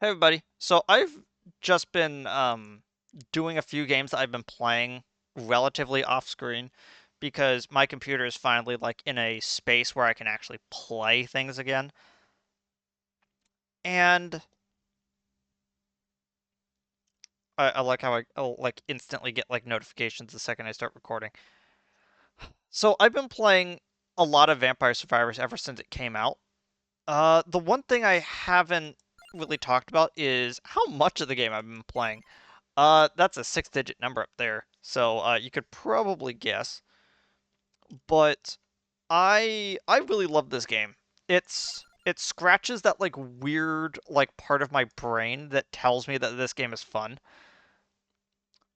Hey everybody. So I've just been doing a few games that I've been playing relatively off screen because my computer is finally like in a space where I can actually play things again. And I like how I'll like instantly get like notifications the second I start recording. So I've been playing a lot of Vampire Survivors ever since it came out. The one thing I haven't really talked about is how much of the game I've been playing. That's a six-digit number up there, so you could probably guess. But I really love this game. It scratches that like weird like part of my brain that tells me that this game is fun.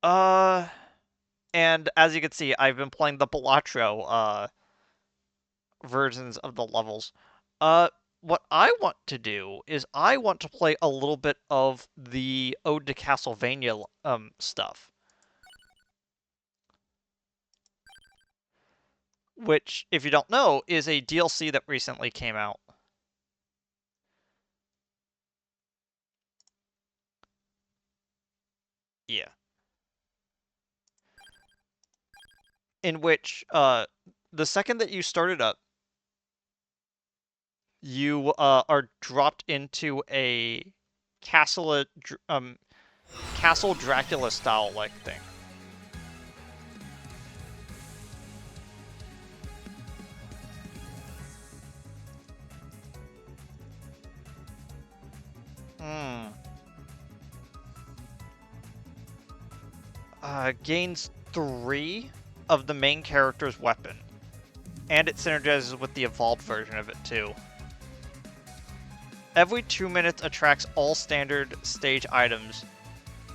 Uh, and as you can see, I've been playing the Balatro versions of the levels. Uh, what I want to do is I want to play a little bit of the Ode to Castlevania stuff. Which, if you don't know, is a DLC that recently came out. Yeah. In which, the second that you start it up, you are dropped into a castle, Castle Dracula style like thing. Hmm. Gains 3 of the main character's weapon, and it synergizes with the evolved version of it too. Every 2 minutes attracts all standard stage items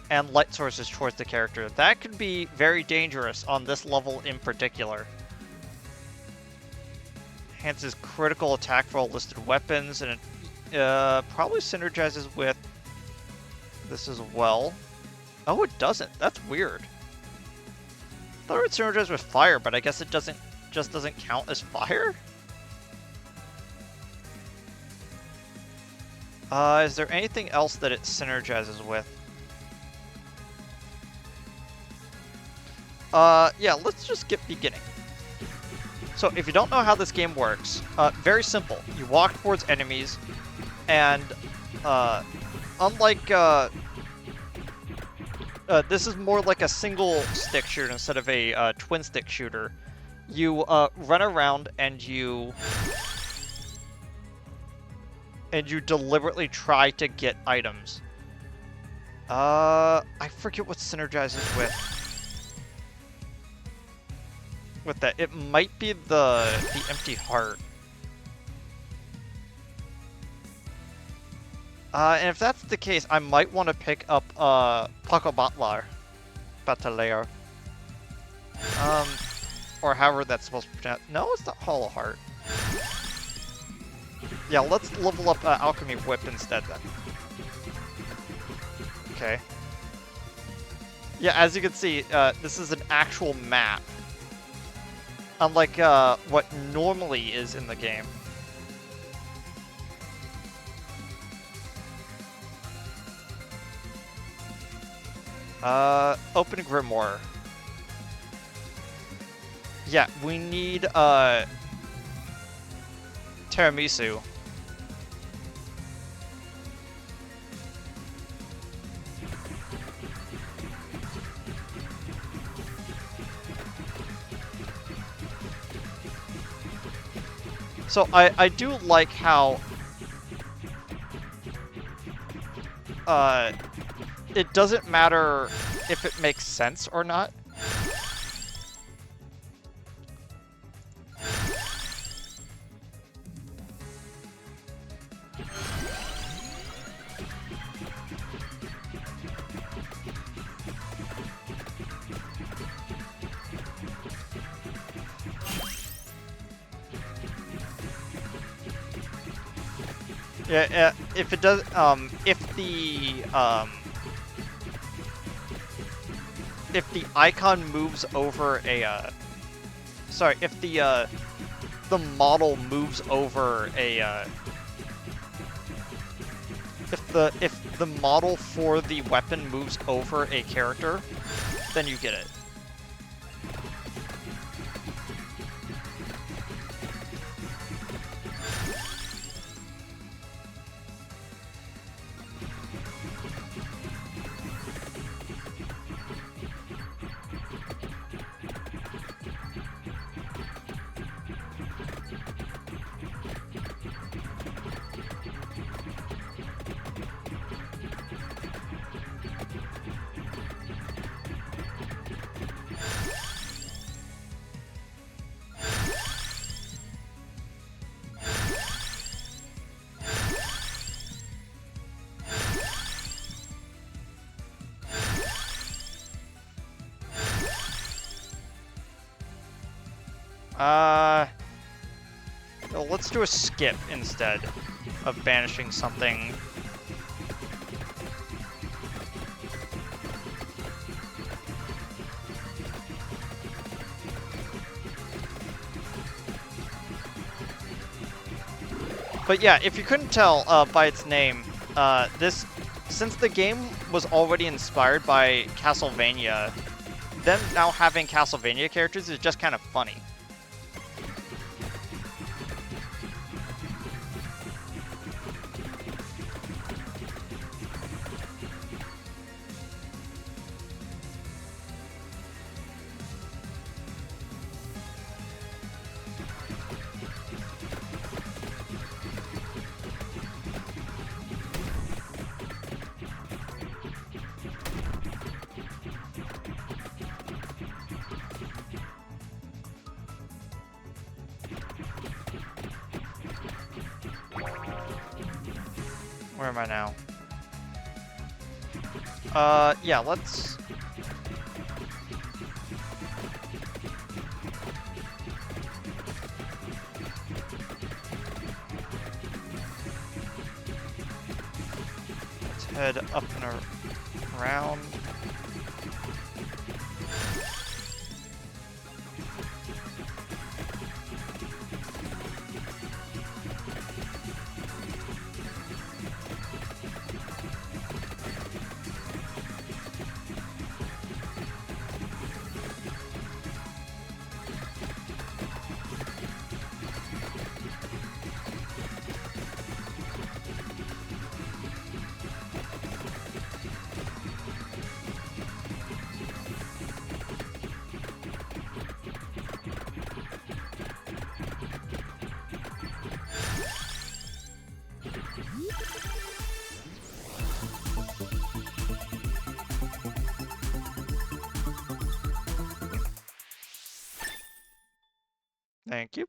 and light sources towards the character. That could be very dangerous on this level in particular. Enhances critical attack for all listed weapons, and it probably synergizes with this as well. Oh, it doesn't. That's weird. I thought it would synergize with fire, but I guess it doesn't count as fire? Is there anything else that it synergizes with? Yeah, let's just get beginning. So if you don't know how this game works, very simple. You walk towards enemies, and unlike this is more like a single stick shooter instead of a twin stick shooter. You run around and you deliberately try to get items. I forget what synergizes with that. It might be the empty heart. And if that's the case, I might want to pick up Paco Batlayer. Or however that's supposed to pronounce. No, it's not Hollow Heart. Yeah, let's level up Alchemy Whip instead then. Okay. Yeah, as you can see, this is an actual map. Unlike what normally is in the game. Open Grimoire. Yeah, we need Tiramisu. So I do like how it doesn't matter if it makes sense or not. Yeah, if it does, if the icon moves over a, sorry, if the model moves over if the model for the weapon moves over a character, then you get it. No, let's do a skip instead of banishing something. But yeah, if you couldn't tell by its name, since the game was already inspired by Castlevania, them now having Castlevania characters is just kind of funny. Where am I now? Yeah, let's... Let's head up and around. Thank you.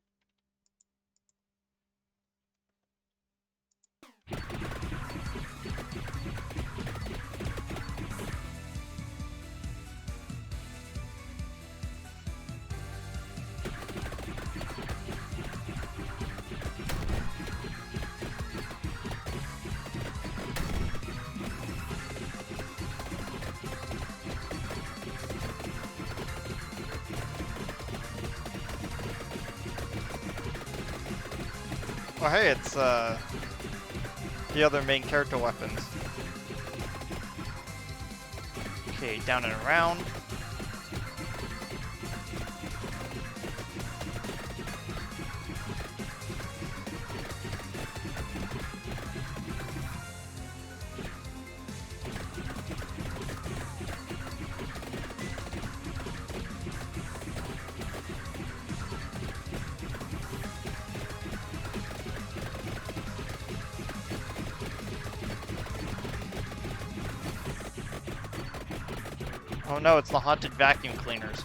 Oh hey, it's the other main character weapons. Okay, down and around. Oh no, it's the haunted vacuum cleaners.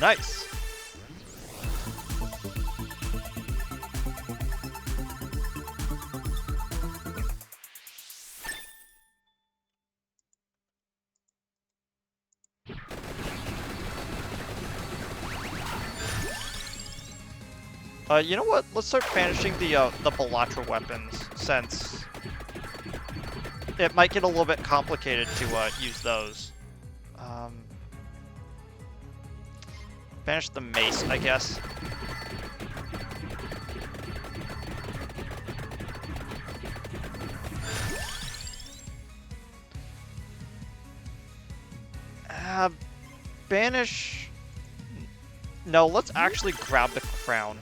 Nice. You know what? Let's start banishing the Balatro weapons, since it might get a little bit complicated to use those. Banish the mace, I guess. Banish... No, let's actually grab the crown.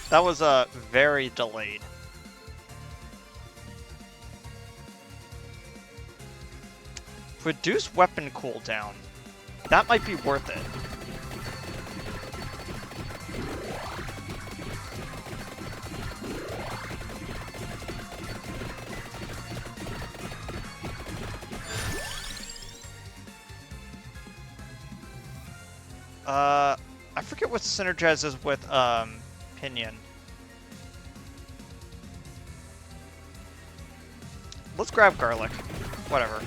That was very delayed. Reduce weapon cooldown. That might be worth it. I forget what synergizes with Pinion. Let's grab garlic. Whatever.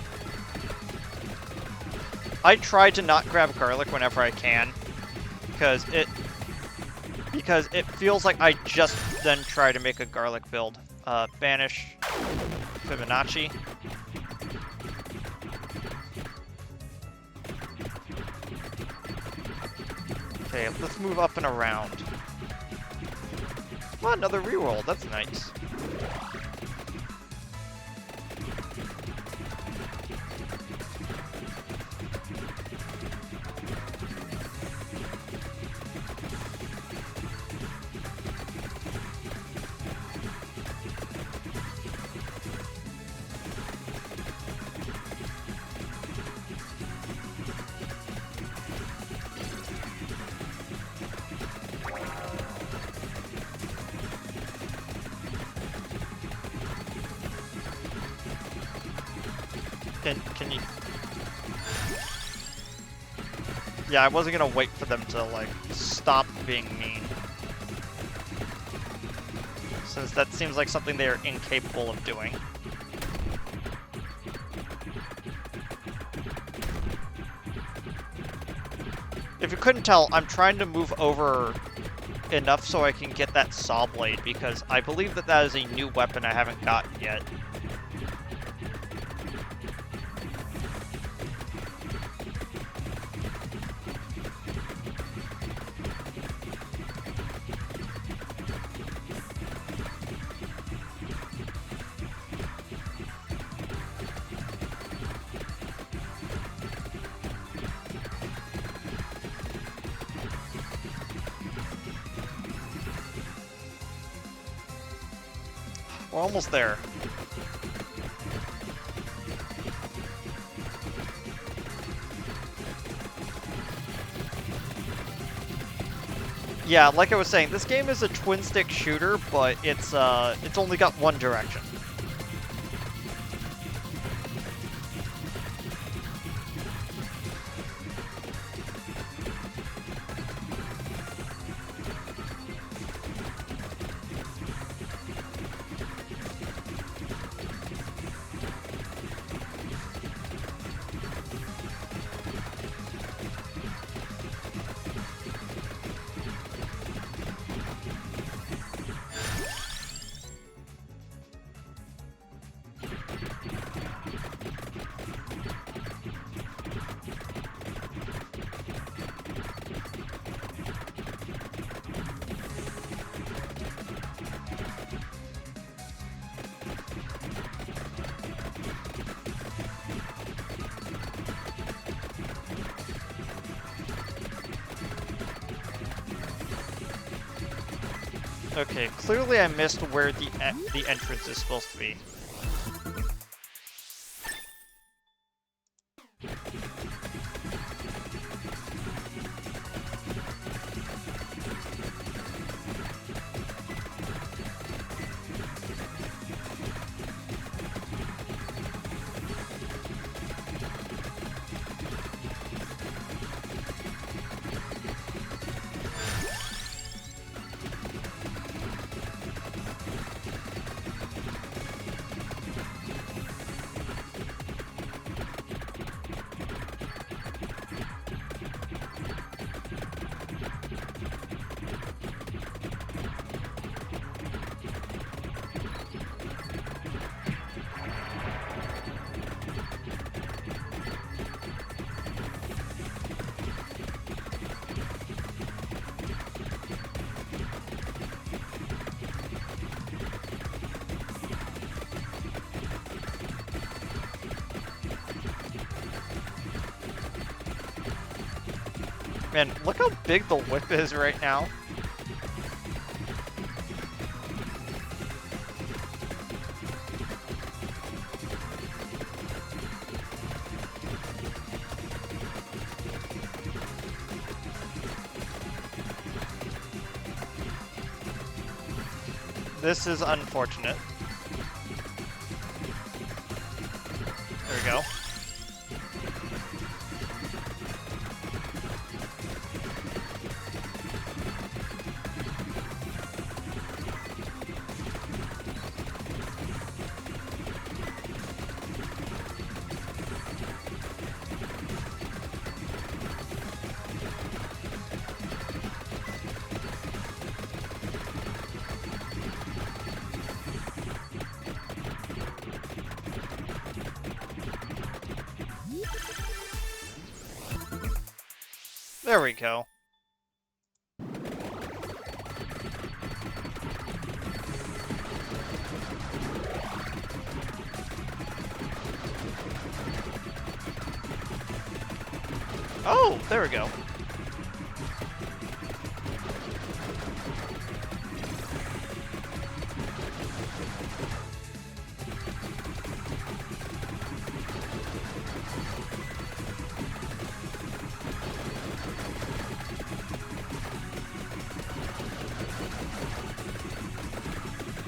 I try to not grab garlic whenever I can, because it feels like I just then try to make a garlic build. Banish Fibonacci. Okay, let's move up and around. Oh, another reroll. That's nice. Can you... Yeah, I wasn't gonna wait for them to, like, stop being mean. Since that seems like something they are incapable of doing. If you couldn't tell, I'm trying to move over enough so I can get that saw blade, because I believe that that is a new weapon I haven't gotten yet. We're almost there. Yeah, like I was saying, this game is a twin-stick shooter, but it's only got one direction. Okay, clearly I missed where the entrance is supposed to be. Man, look how big the whip is right now. This is unfortunate. There we go. There we go. Oh, there we go.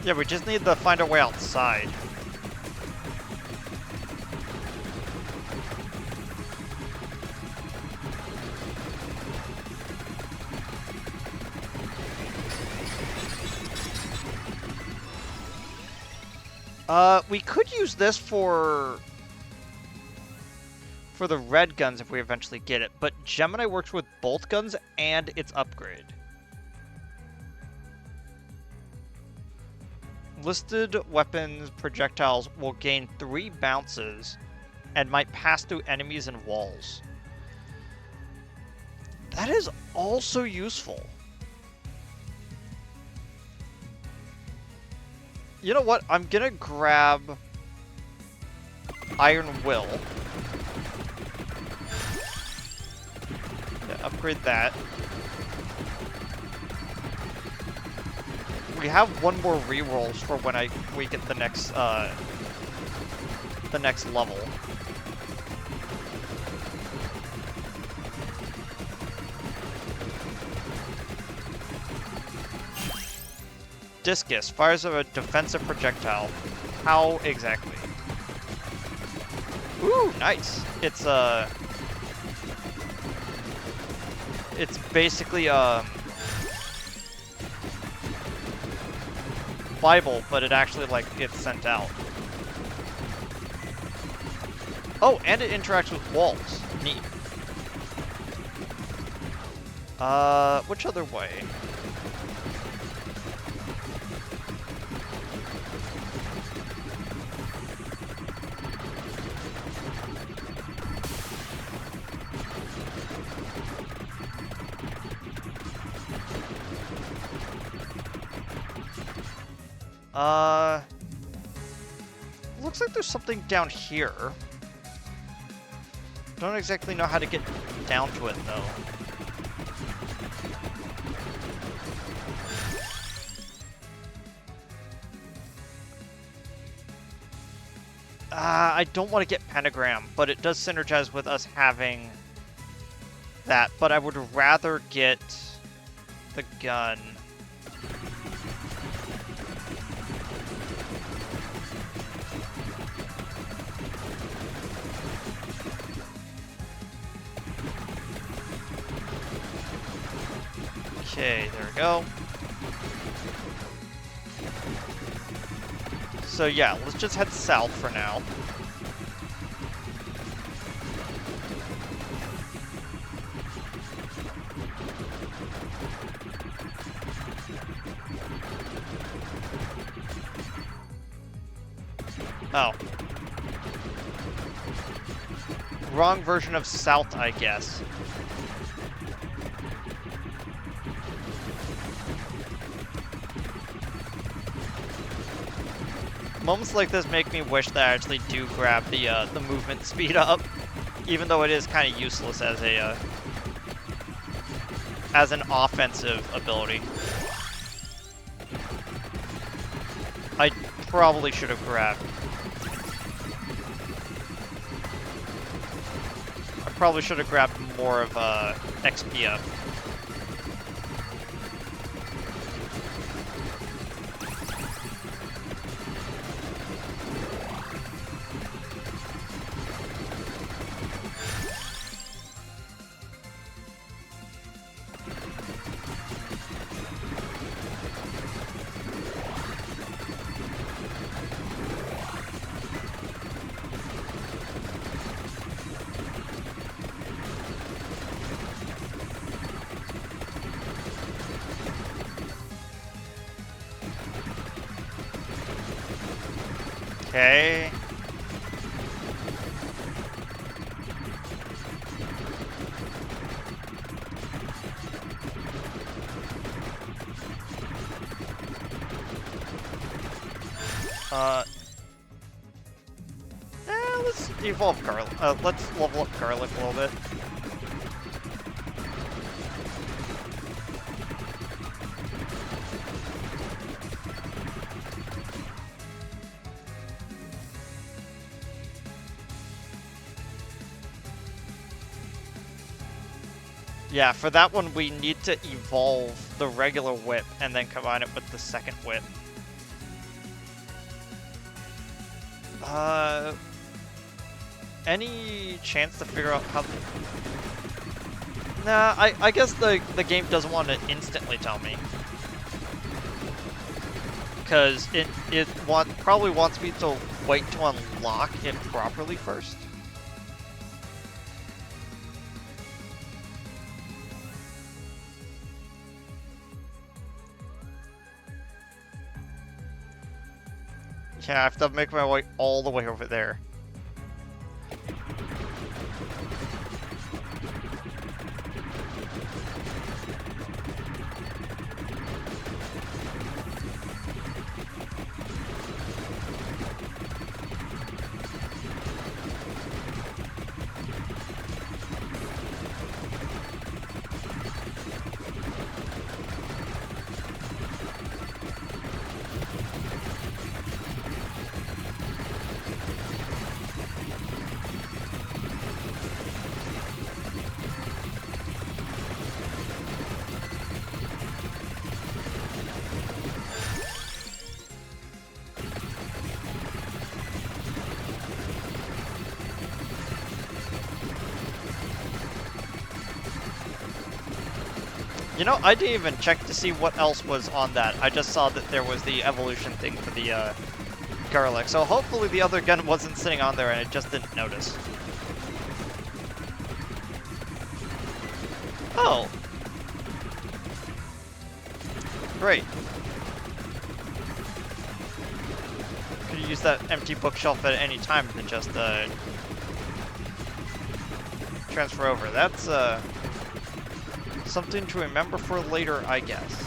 Yeah, we just need to find our way outside. We could use this for the red guns if we eventually get it, but Gemini works with both guns and its upgrade. Listed weapons projectiles will gain 3 bounces and might pass through enemies and walls. That is also useful. You know what? I'm gonna grab Iron Will. Yeah, upgrade that. We have one more rerolls for when we get the next level. Discus fires a defensive projectile. How exactly? Ooh, nice. It's basically Bible, but it actually like gets sent out. Oh, and it interacts with walls. Neat. Which other way? Looks like there's something down here. Don't exactly know how to get down to it, though. I don't want to get Pentagram, but it does synergize with us having that, but I would rather get the gun. Okay, there we go. So yeah, let's just head south for now. Oh. Wrong version of south, I guess. Moments like this make me wish that I actually do grab the movement speed up, even though it is kind of useless as a as an offensive ability. I probably should have grabbed. I probably should have grabbed more of XP up. Okay. Let's evolve garlic. Let's level up garlic a little bit. Yeah, for that one we need to evolve the regular whip and then combine it with the second whip. Any chance to figure out how... Nah, I guess the game doesn't want to instantly tell me. Because it probably wants me to wait to unlock it properly first. Yeah, I have to make my way all the way over there. You know, I didn't even check to see what else was on that. I just saw that there was the evolution thing for the garlic. So hopefully the other gun wasn't sitting on there and I just didn't notice. Oh. Great. Could use that empty bookshelf at any time to just transfer over. That's something to remember for later, I guess.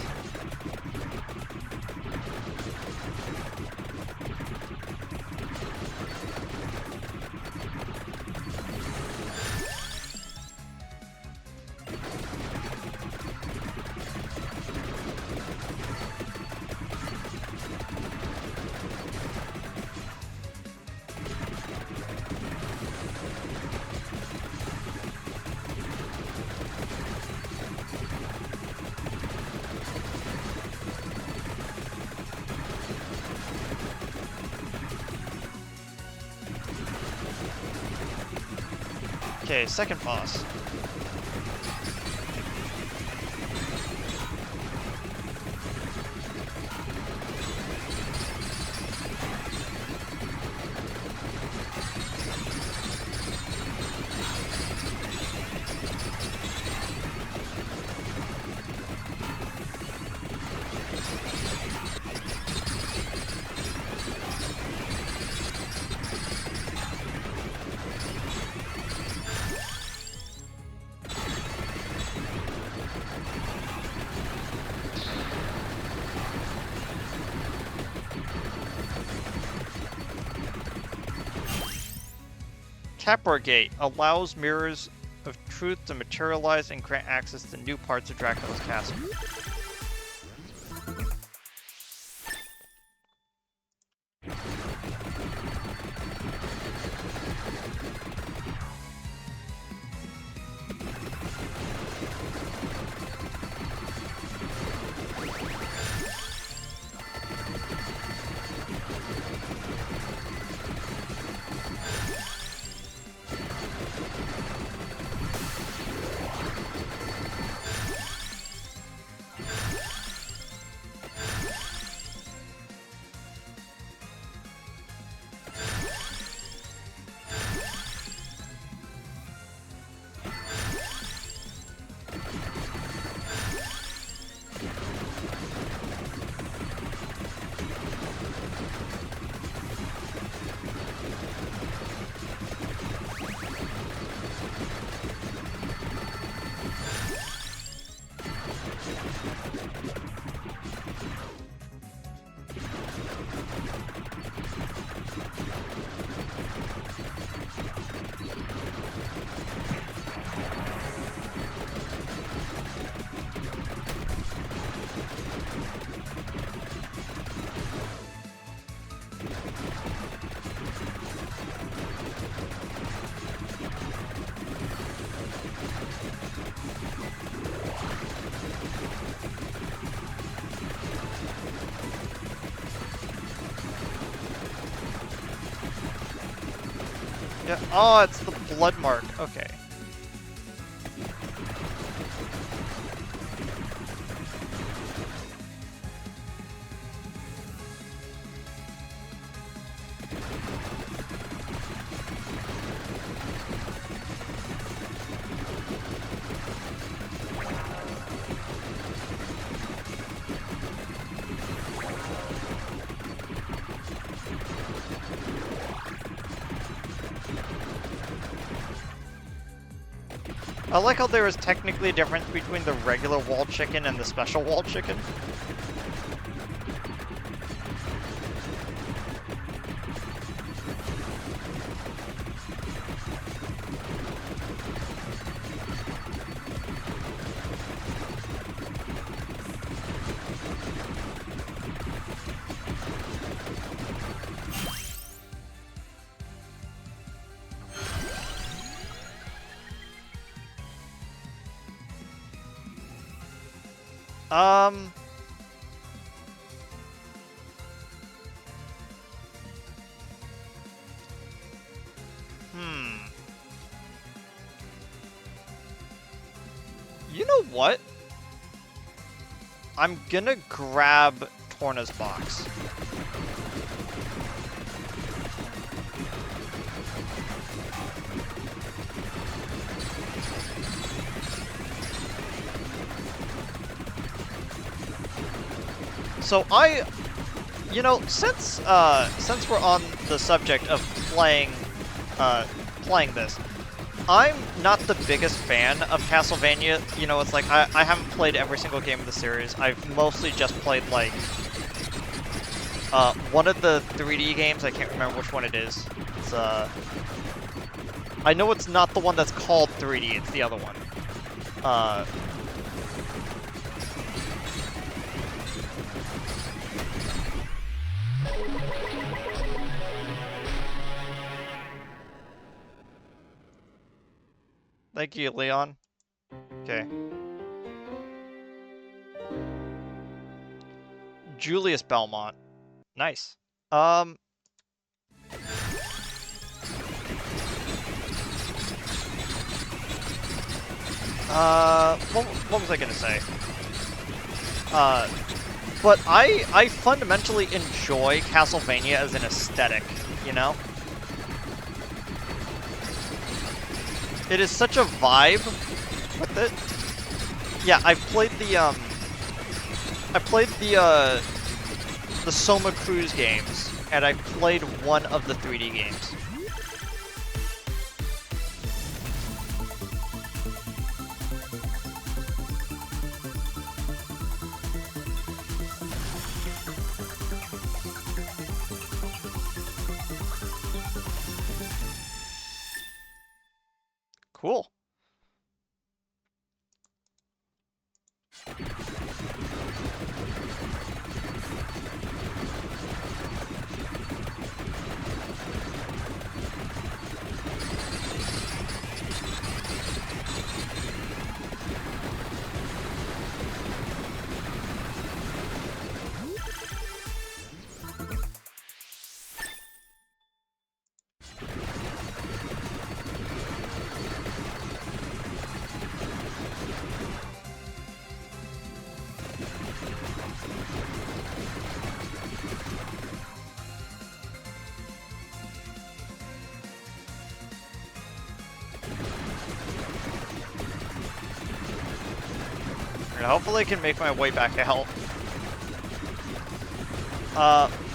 Okay, second boss. Tapper Gate allows mirrors of truth to materialize and grant access to new parts of Dracula's castle. Yeah. Oh, it's the blood mark. Okay. I like how there is technically a difference between the regular wall chicken and the special wall chicken. Um... Hmm. You know what? I'm gonna grab Torna's box. So you know, since we're on the subject of playing this, I'm not the biggest fan of Castlevania. You know, it's like I haven't played every single game of the series. I've mostly just played like one of the 3D games. I can't remember which one it is. It's I know it's not the one that's called 3D. It's the other one. Thank you, Leon. Okay. Julius Belmont. Nice. What was I gonna say? But I fundamentally enjoy Castlevania as an aesthetic, you know? It is such a vibe with it. Yeah, I played the Soma Cruise games, and I played one of the 3D games. Cool. And hopefully I can make my way back out.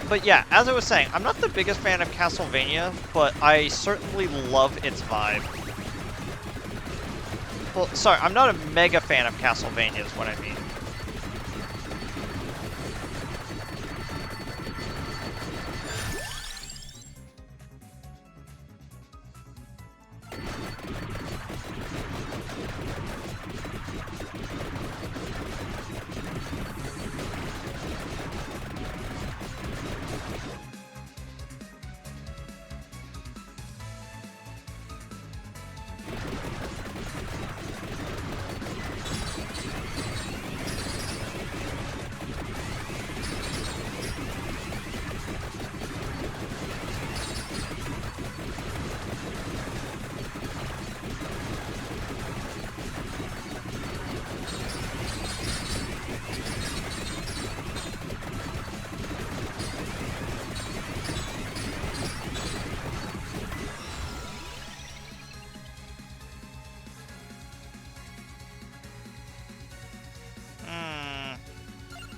But yeah, as I was saying, I'm not the biggest fan of Castlevania, but I certainly love its vibe. Well, sorry, I'm not a mega fan of Castlevania is what I mean.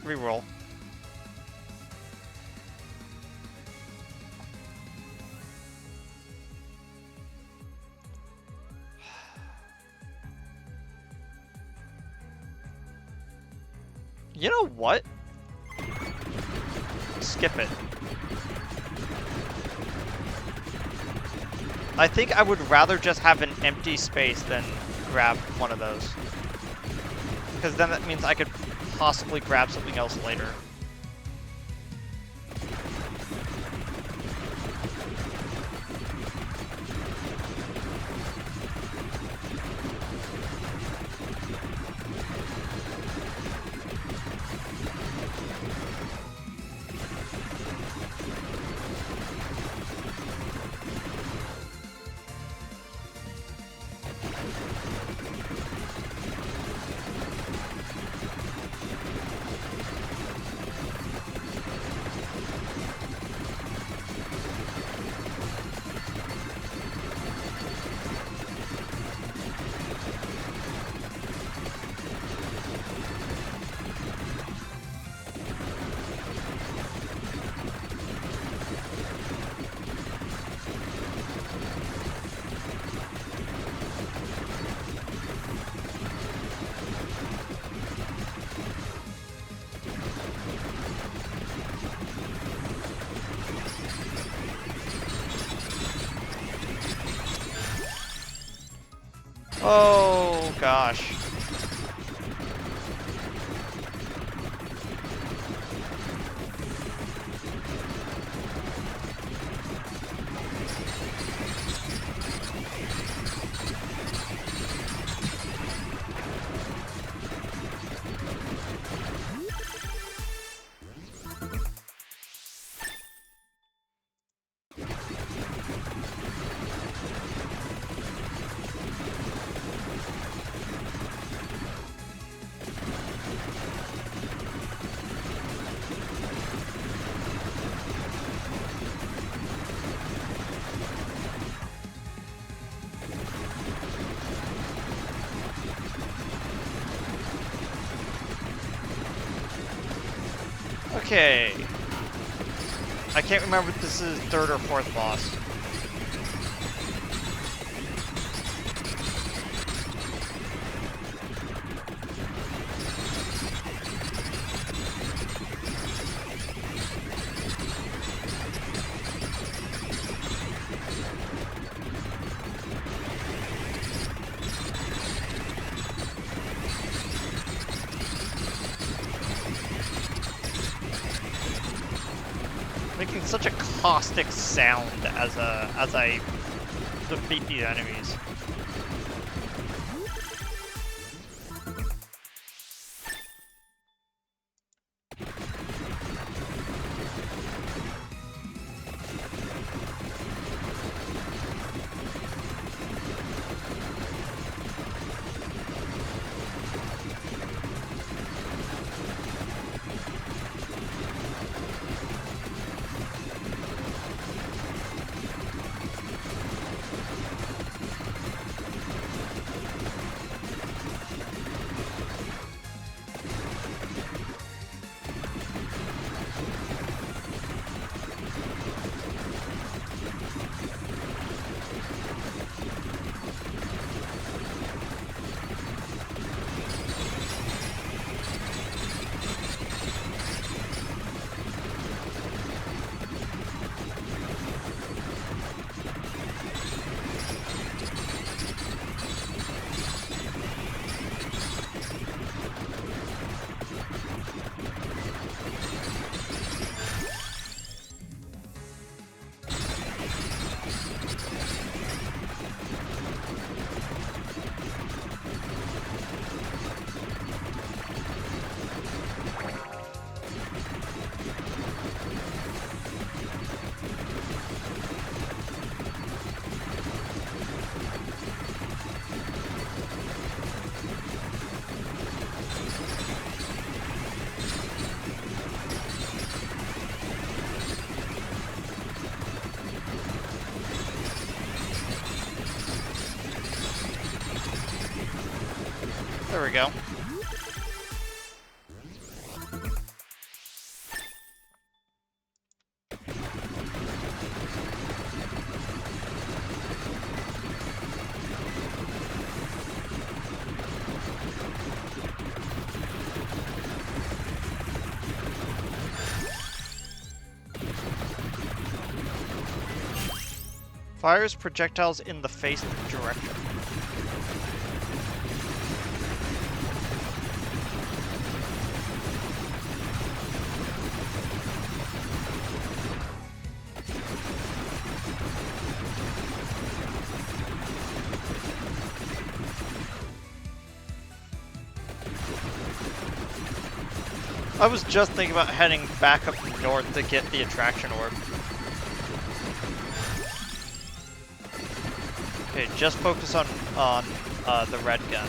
Reroll. You know what? Skip it. I think I would rather just have an empty space than grab one of those. Because then that means I could possibly grab something else later. Oh, gosh. Okay. I can't remember if this is third or fourth boss. Making such a caustic sound as I defeat these enemies. There we go. Fires projectiles in the face direction. I was just thinking about heading back up north to get the attraction orb. Okay, just focus on the red gun.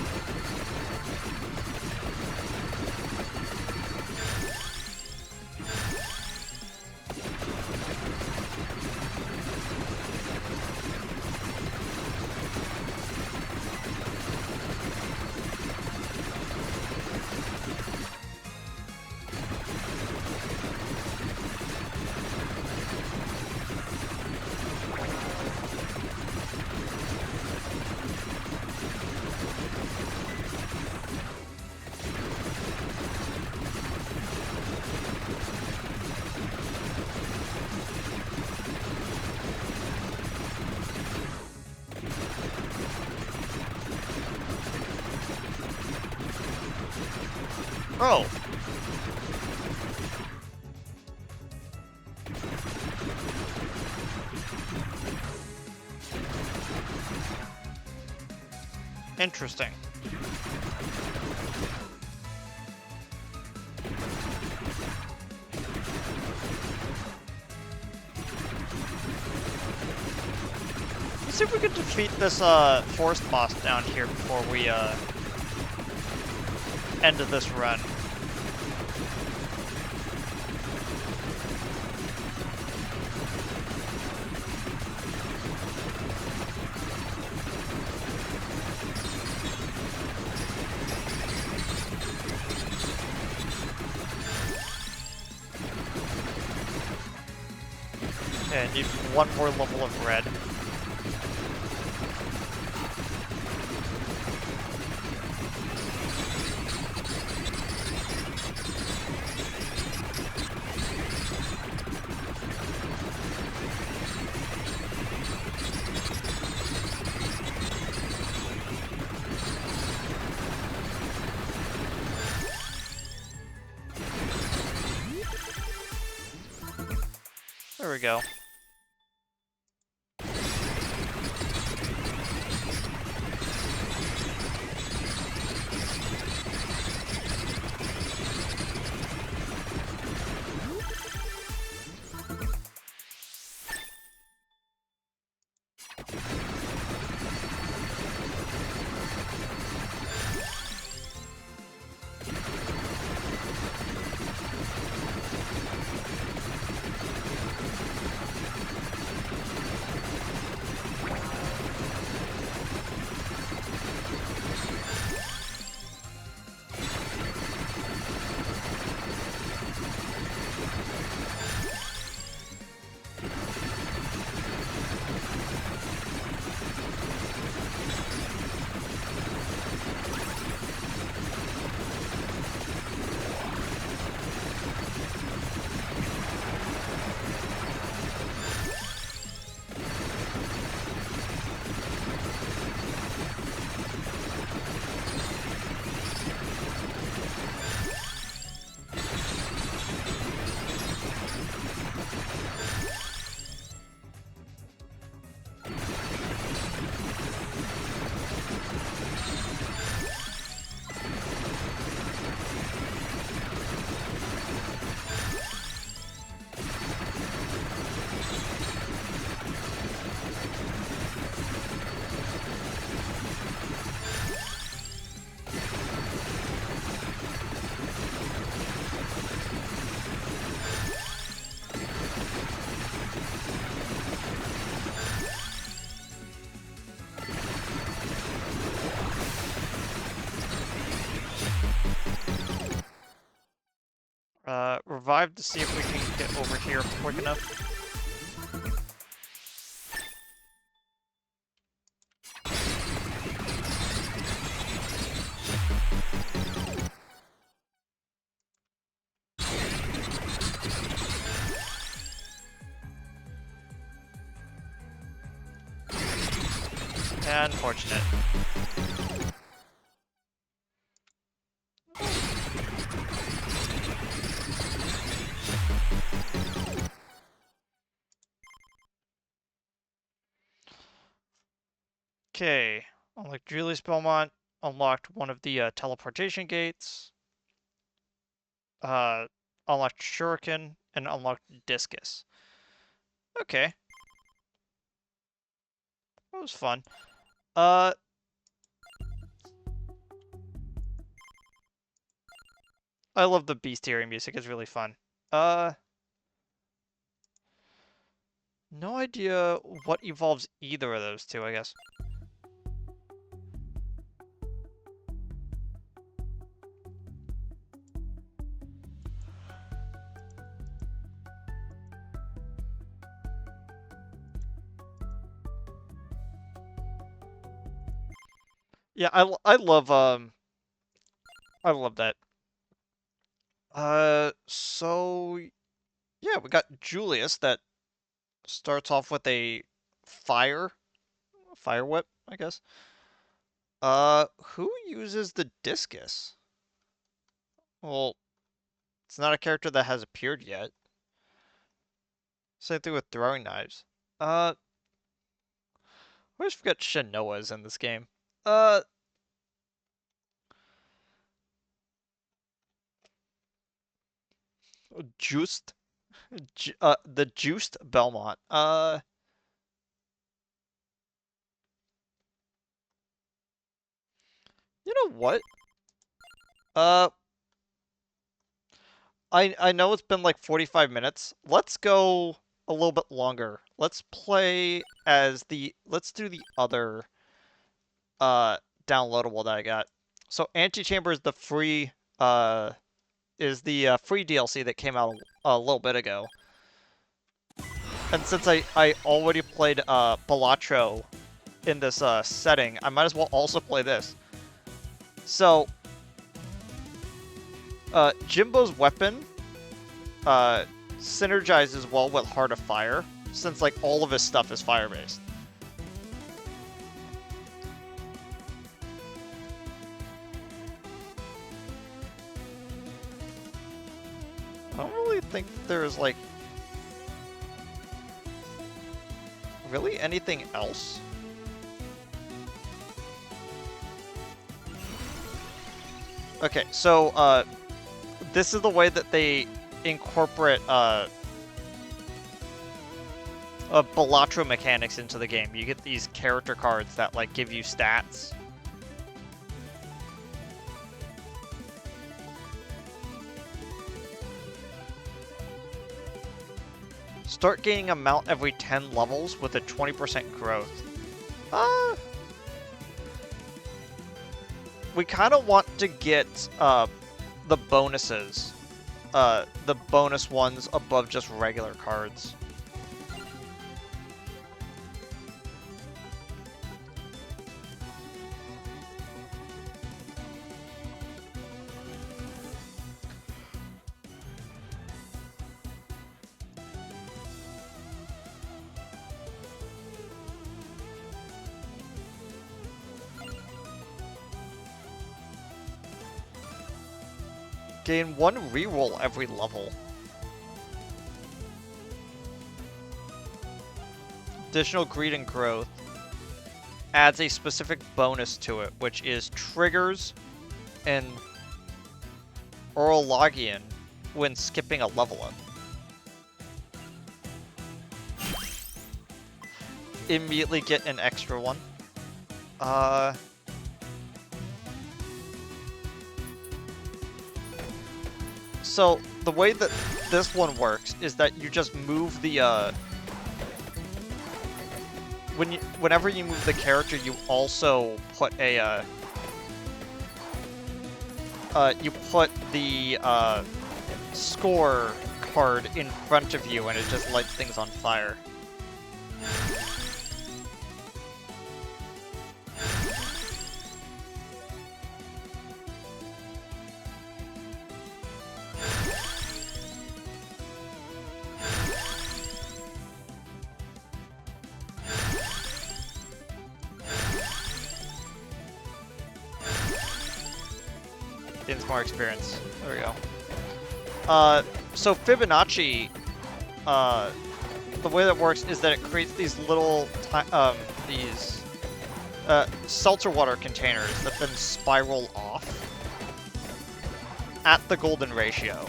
Oh. Interesting. Let's see if we can defeat this forest boss down here before we end of this run. Okay, I need one more level of red. There we go. Revive to see if we can get over here quick enough. Unfortunate. Okay, unlocked Julius Belmont, unlocked one of the teleportation gates, uh, unlocked Shuriken, and unlocked Discus. Okay, that was fun. Uh, I love the bestiary music, it's really fun. No idea what evolves either of those two, I guess. Yeah, I love that. So yeah, we got Julius that starts off with a fire whip, I guess. Who uses the discus? Well, it's not a character that has appeared yet. Same thing with throwing knives. I always forget Shanoa's in this game. Uh, Juiced, the Juiced Belmont. You know what? Uh, I know it's been like 45 minutes. Let's go a little bit longer. Let's play as let's do the other uh downloadable that I got. So Antechamber is the free free DLC that came out a little bit ago. And since I already played Balatro in this setting, I might as well also play this. So Jimbo's weapon synergizes well with Heart of Fire, since like all of his stuff is fire-based. I don't really think there's like really anything else. Okay, so this is the way that they incorporate Balatro mechanics into the game. You get these character cards that like give you stats. Start gaining a mount every 10 levels with a 20% growth. We kind of want to get the bonuses. The bonus ones above just regular cards. Gain 1 reroll every level. Additional greed and growth adds a specific bonus to it, which is triggers and Orologian when skipping a level up. Immediately get an extra one. So the way that this one works is that you just move the whenever you move the character, you also put a you put the score card in front of you and it just lights things on fire. Gains more experience. There we go. So Fibonacci, the way that works is that it creates these little, seltzer water containers that then spiral off at the golden ratio.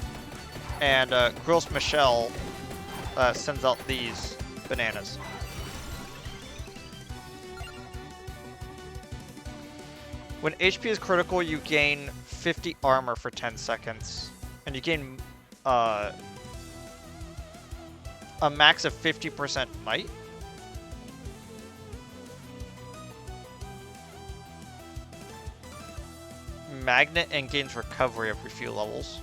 And Gros Michel sends out these bananas. When HP is critical, you gain 50 armor for 10 seconds. And you gain a max of 50% might. Magnet and gains recovery every few levels.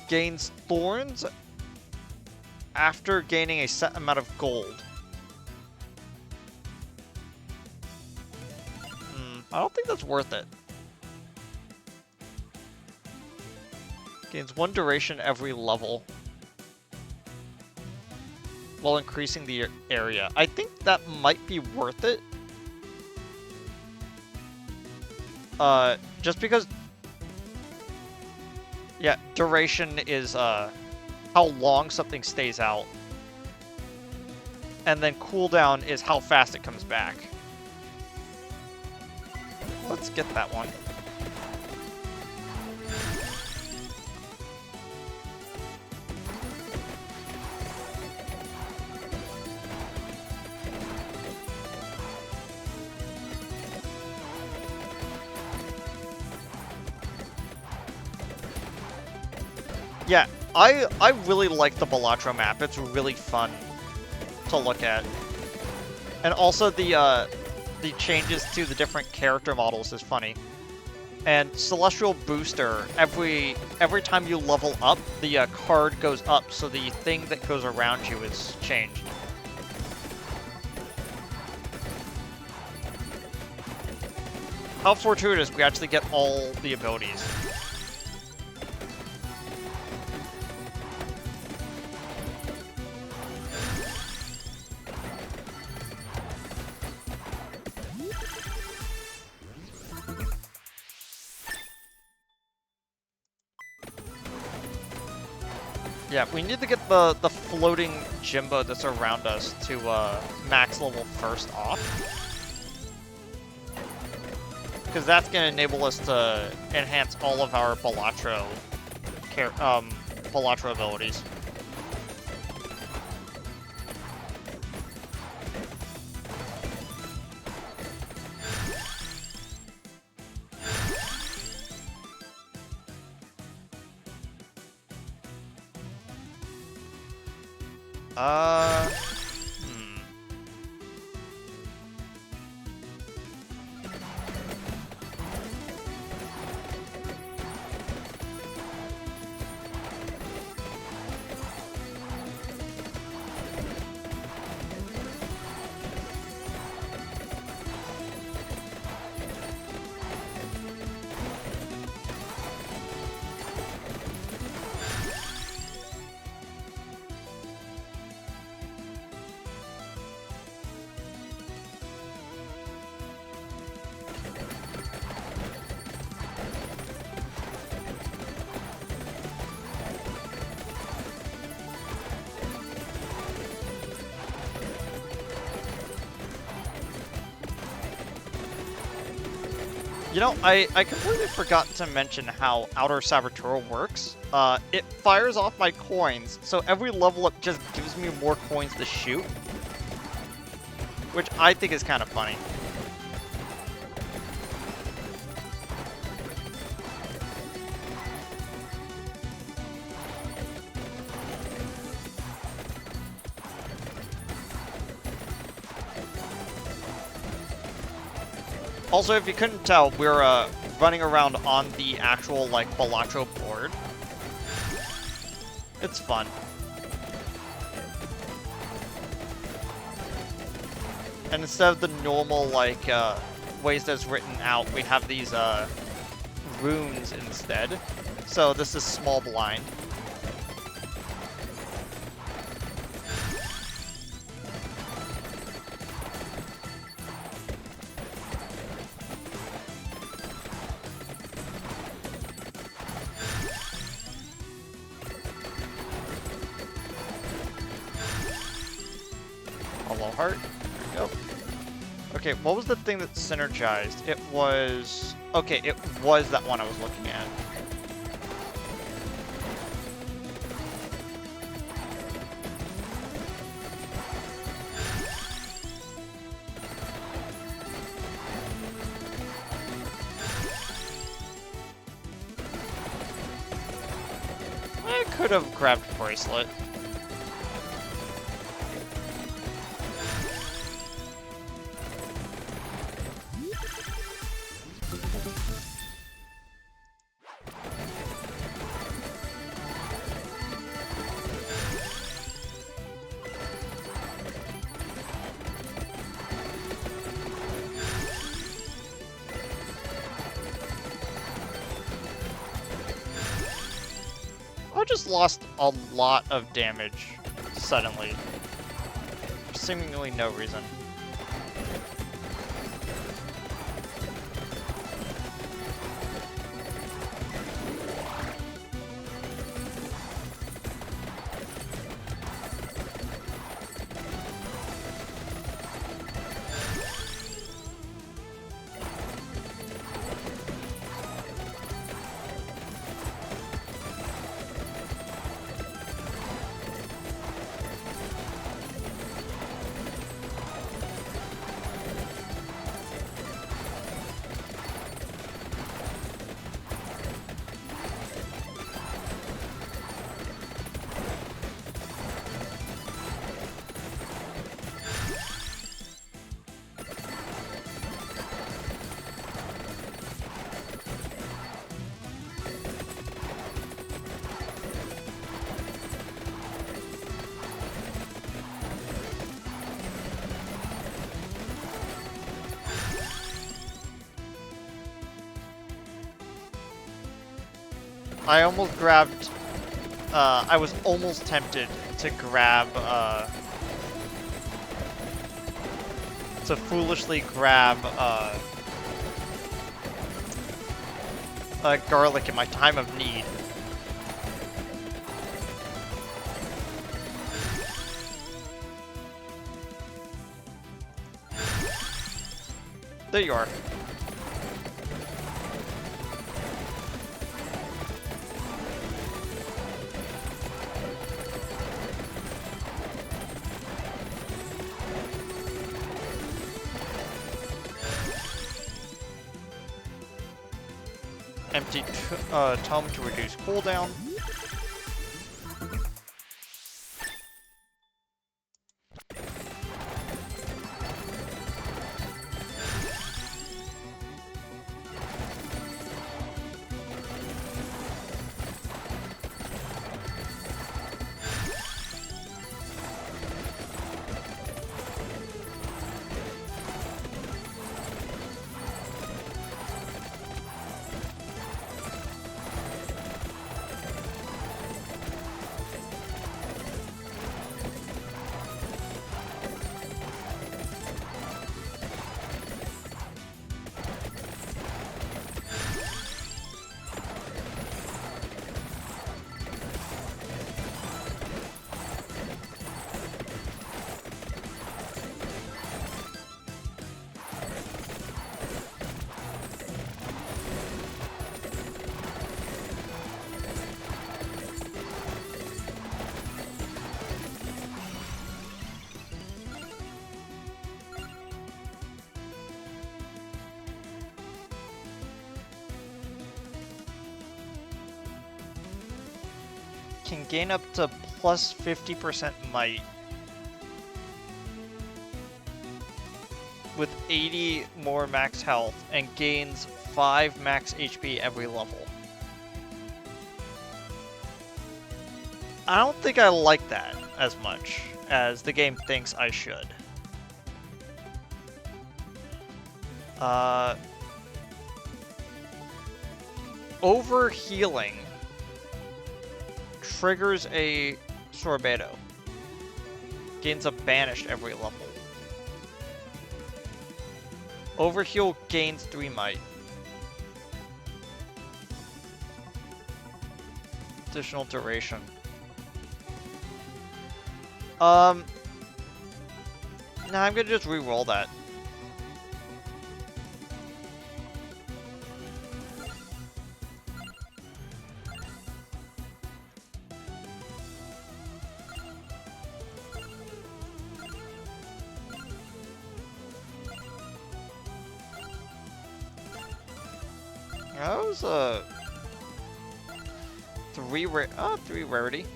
Gains thorns after gaining a set amount of gold. I don't think that's worth it. Gains 1 duration every level while increasing the area. I think that might be worth it. Just because... Yeah, duration is how long something stays out. And then cooldown is how fast it comes back. Let's get that one. Yeah, I really like the Balatro map. It's really fun to look at. And also the changes to the different character models is funny. And Celestial Booster, every time you level up, the card goes up, so the thing that goes around you is changed. How fortuitous we actually get all the abilities. Yeah, we need to get the floating Jimbo that's around us to max level first off. Because that's going to enable us to enhance all of our Balatro abilities. You know, I completely forgot to mention how Outer Saboteur works. It fires off my coins, so every level up just gives me more coins to shoot. Which I think is kind of funny. Also, if you couldn't tell, we're running around on the actual like Balatro board. It's fun. And instead of the normal like ways that's written out, we have these runes instead. So this is small blind. Hollow heart. There we go. Okay, what was the thing that synergized? It was... Okay, it was that one I was looking at. I could have grabbed bracelet. I just lost a lot of damage suddenly. For seemingly no reason. I almost grabbed, I was almost tempted to grab, to foolishly grab, garlic in my time of need. There you are. Empty tome to reduce cooldown. Can gain up to plus 50% might. with 80 more max health and gains 5 max HP every level. I don't think I like that as much as the game thinks I should. Overhealing triggers a Sorbetto. Gains a banished every level. Overheal gains 3 might. Additional duration. Nah, I'm gonna just re-roll that. That was a 3 rarity.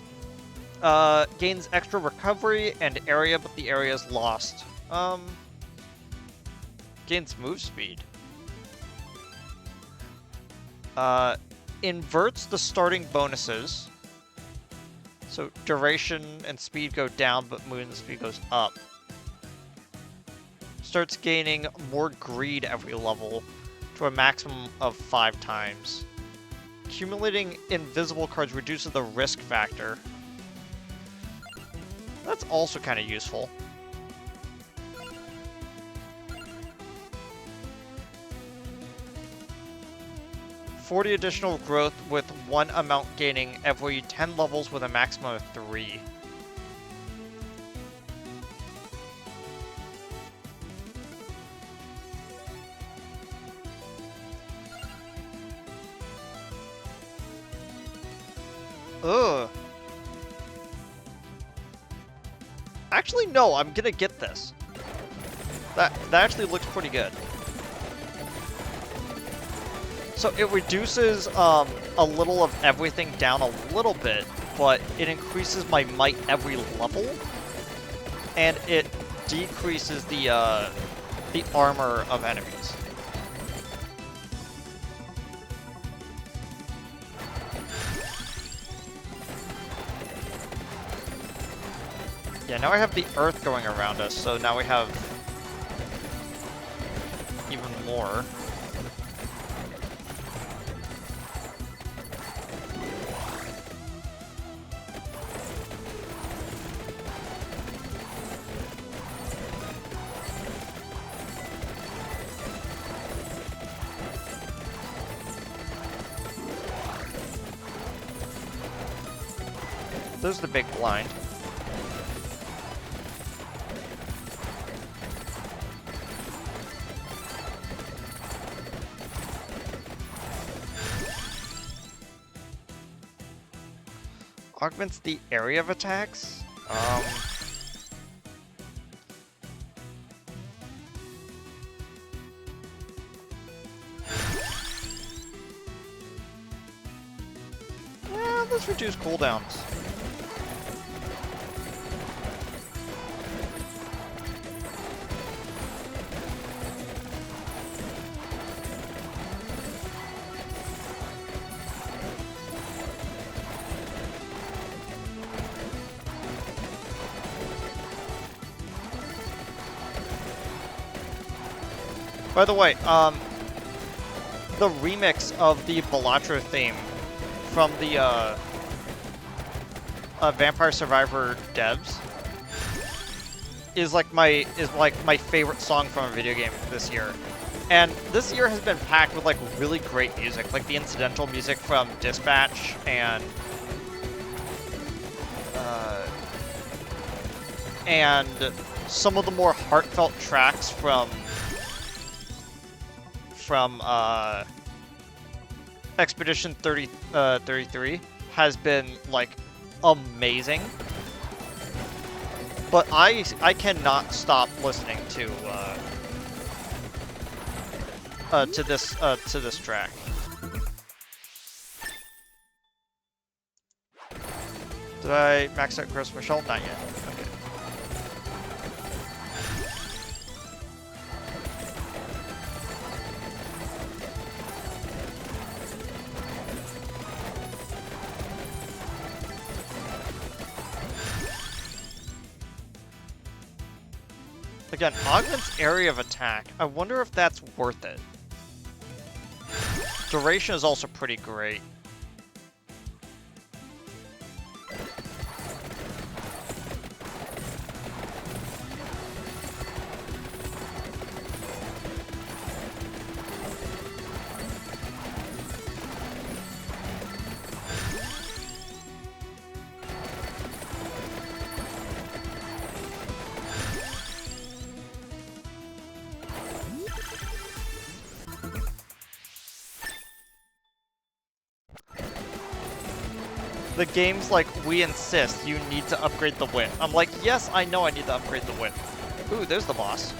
Gains extra recovery and area, but the area is lost. Gains move speed. Inverts the starting bonuses. So duration and speed go down, but movement speed goes up. Starts gaining more greed every level to a maximum of 5 times. Accumulating invisible cards reduces the risk factor. That's also kind of useful. $40 additional growth with 1 amount gaining every 10 levels with a maximum of 3. Ugh. Actually, no, I'm gonna get this. That actually looks pretty good. So it reduces a little of everything down a little bit, but it increases my might every level, and it decreases the armor of enemies. Yeah, now I have the earth going around us, so now we have even more. There's the big blind. Augments the area of attacks? Yeah, let's reduce cooldowns. By the way, the remix of the Balatro theme from the Vampire Survivor devs is like my favorite song from a video game this year. And this year has been packed with like really great music, like the incidental music from Dispatch and some of the more heartfelt tracks from Expedition 33 has been like amazing. But I cannot stop listening to this track. Did I max out Chris Michelle? Not yet. Okay. Again, augments area of attack. I wonder if that's worth it. Duration is also pretty great. The game's like, we insist you need to upgrade the whip. I'm like, yes, I know I need to upgrade the whip. Ooh, there's the boss.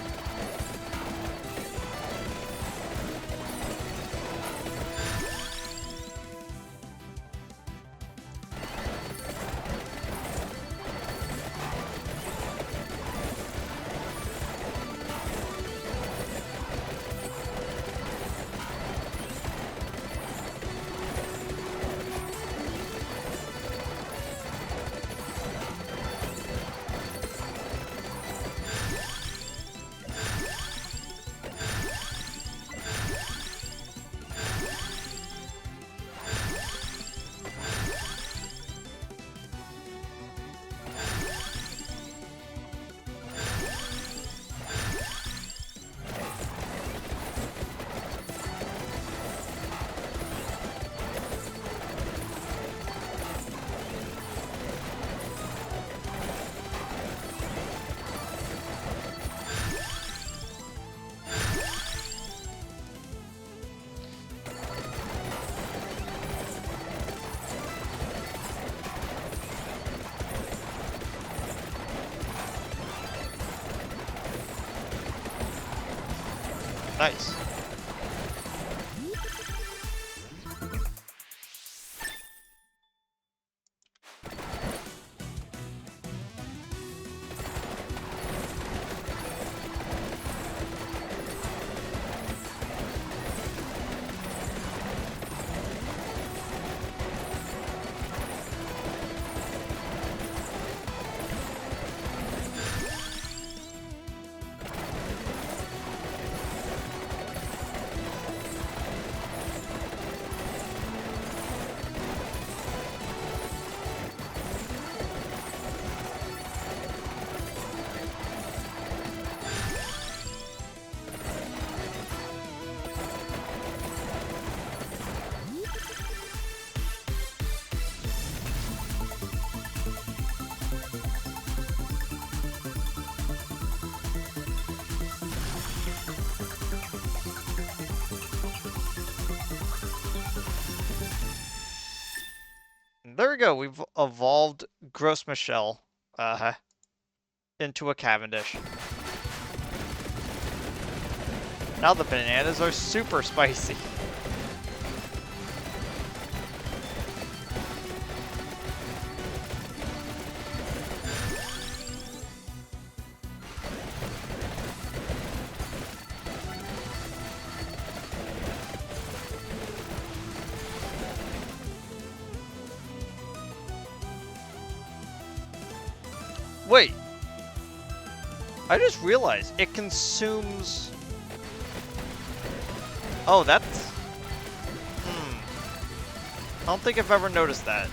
Nice. There we go. We've evolved Gross Michelle into a Cavendish. Now the bananas are super spicy. Wait. I just realized it consumes... Oh, that's... I don't think I've ever noticed that.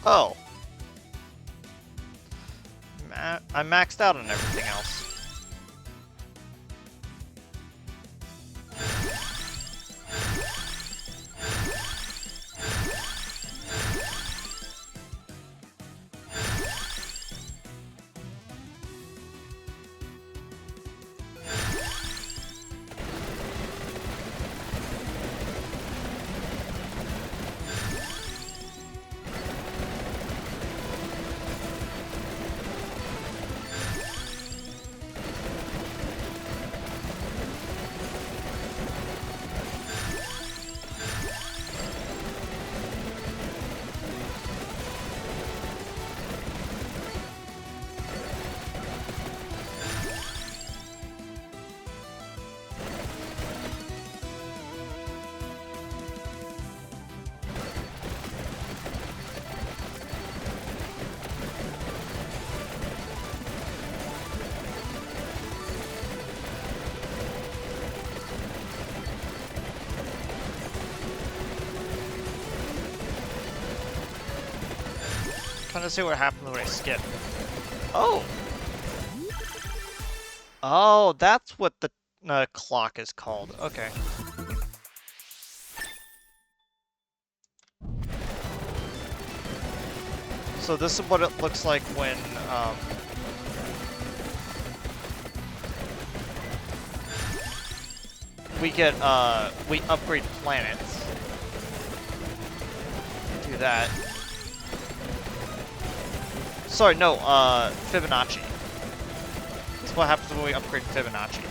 Oh. I'm maxed out on everything else. Trying to see what happens when I skip. Oh! Oh, that's what the clock is called. Okay. So this is what it looks like when, we upgrade planets. Do that. Sorry, no, Fibonacci. That's what happens when we upgrade Fibonacci.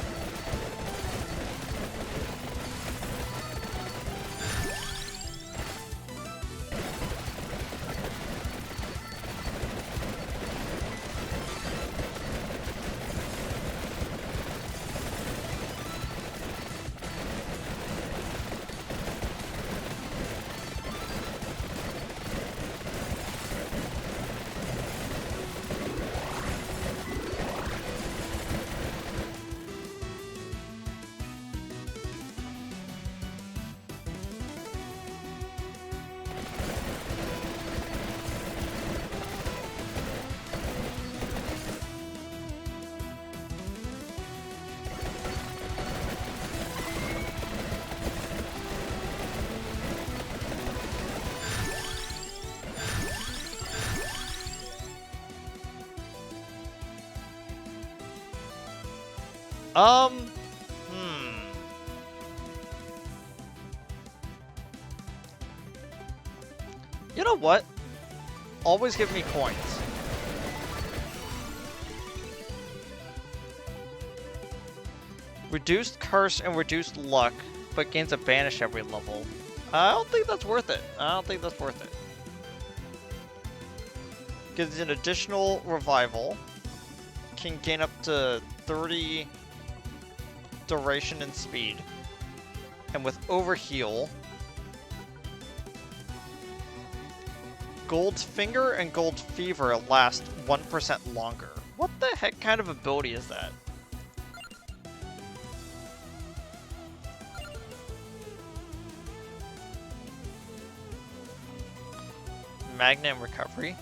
Hmm. You know what? Always give me coins. Reduced curse and reduced luck, but gains a banish every level. I don't think that's worth it. I don't think that's worth it. Gives an additional revival. Can gain up to 30 duration and speed. And with overheal, Gold's Finger and Gold Fever last 1% longer. What the heck kind of ability is that? Magna and Recovery.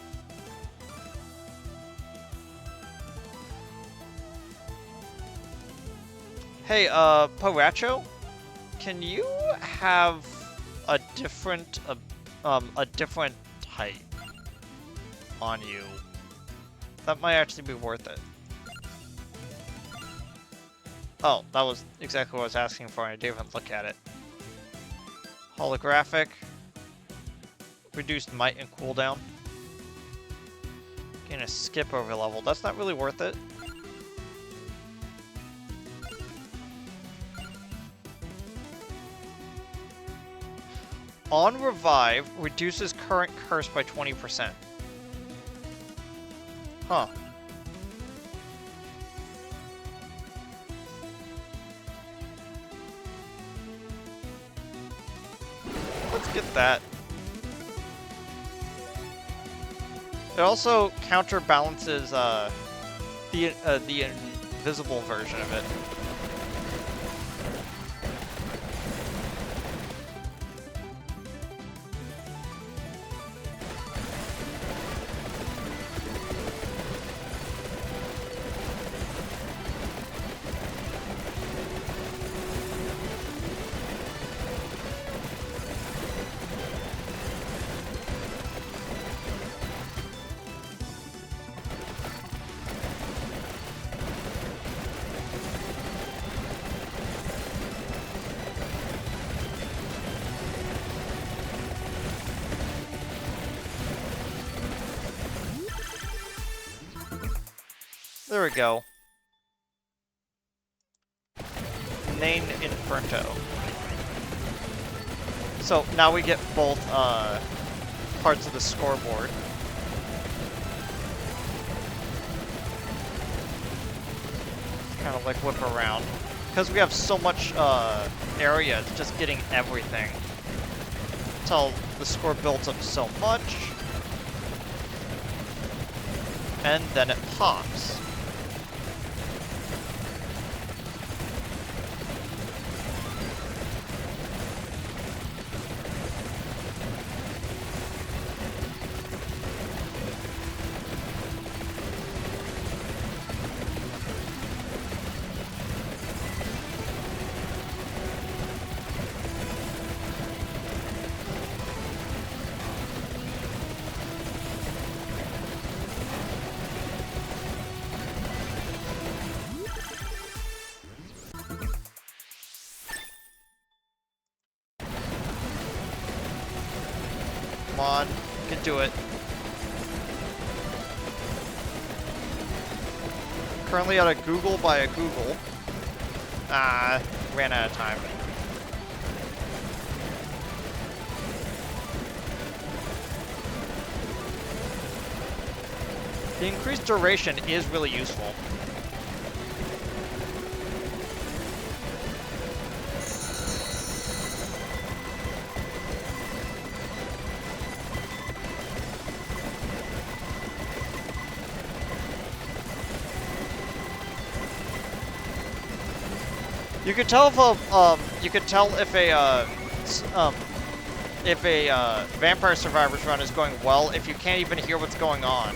Hey, Paracho, can you have a different type on you? That might actually be worth it. Oh, that was exactly what I was asking for, and I didn't even look at it. Holographic. Reduced might and cooldown. Gain a skip over level. That's not really worth it. On revive, reduces current curse by 20%. Huh. Let's get that. It also counterbalances the invisible version of it. There we go. Name Inferno. So now we get both parts of the scoreboard. Kind of like whip around. Because we have so much area, it's just getting everything. Until the score builds up so much. And then it pops. Come on, you can do it. Currently at a Google by a Google. Ah, ran out of time. The increased duration is really useful. You could tell if a Vampire Survivors run is going well if you can't even hear what's going on.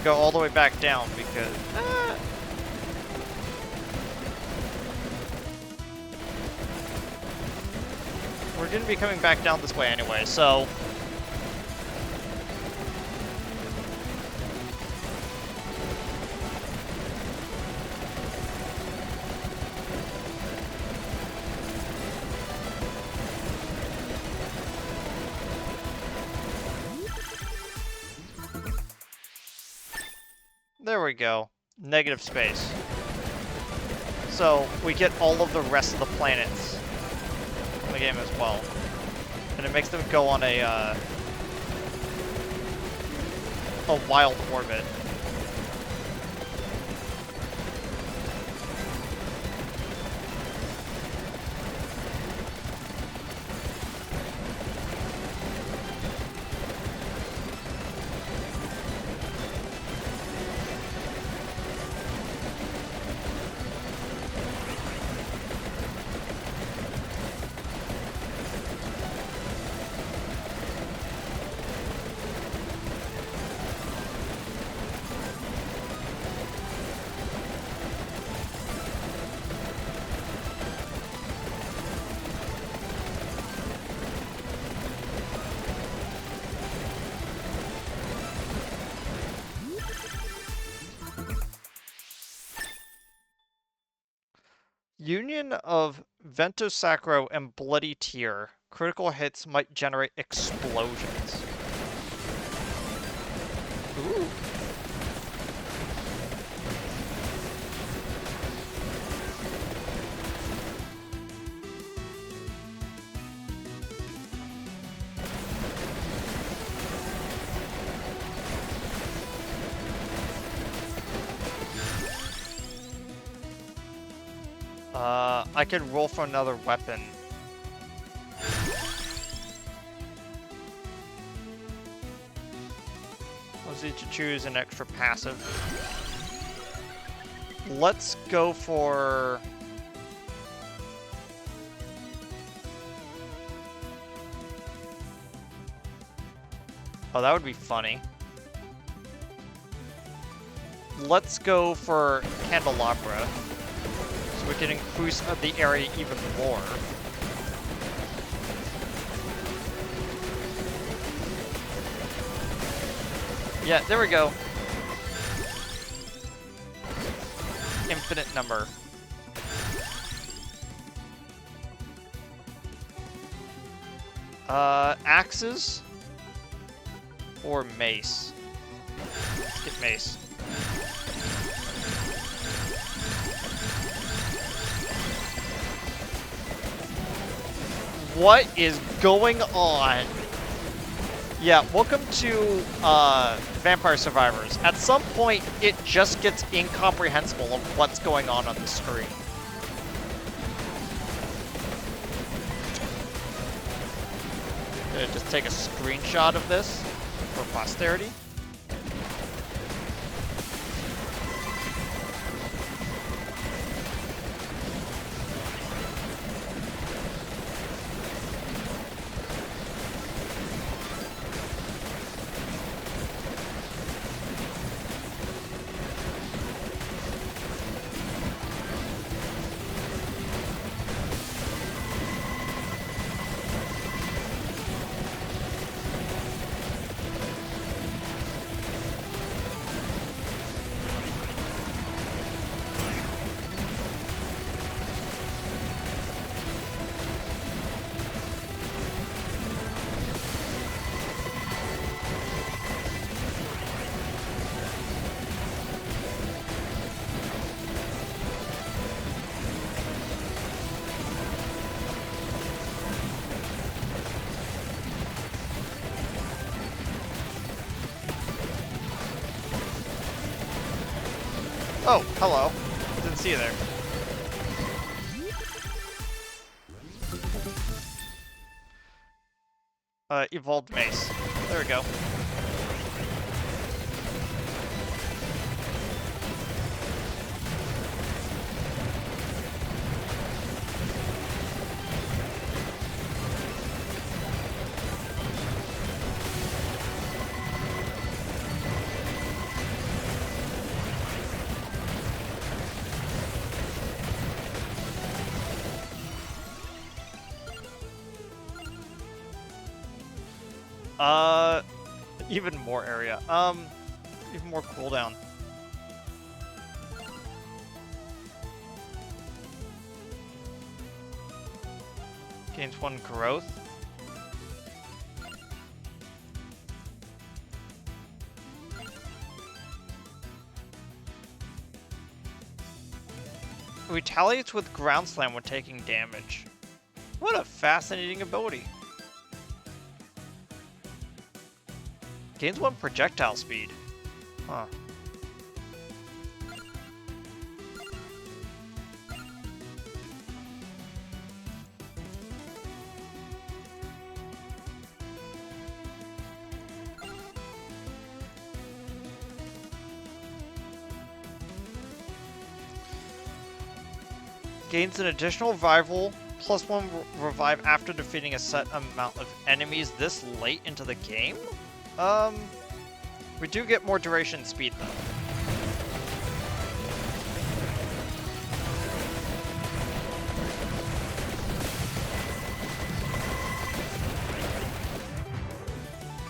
Go all the way back down because we're gonna be coming back down this way anyway, so there we go. Negative space. So we get all of the rest of the planets in the game as well. And it makes them go on a wild orbit. Union of Vento Sacro and Bloody Tear. Critical hits might generate explosions. Ooh. I could roll for another weapon. easy to choose an extra passive. Let's go for... Oh, that would be funny. Let's go for Candelabra, so we can increase the area even more. Yeah, there we go. Infinite number. Axes or mace? Let's get mace. What is going on? Yeah, welcome to Vampire Survivors. At some point, it just gets incomprehensible of what's going on the screen. Gonna just take a screenshot of this for posterity. Oh, hello. Didn't see you there. Evolved mace. There we go. Even more area. Even more cooldown. Gains 1 growth. Retaliates with ground slam when taking damage. What a fascinating ability. Gains 1 projectile speed. Huh. Gains an additional revival, +1 revive after defeating a set amount of enemies this late into the game? We do get more duration speed, though.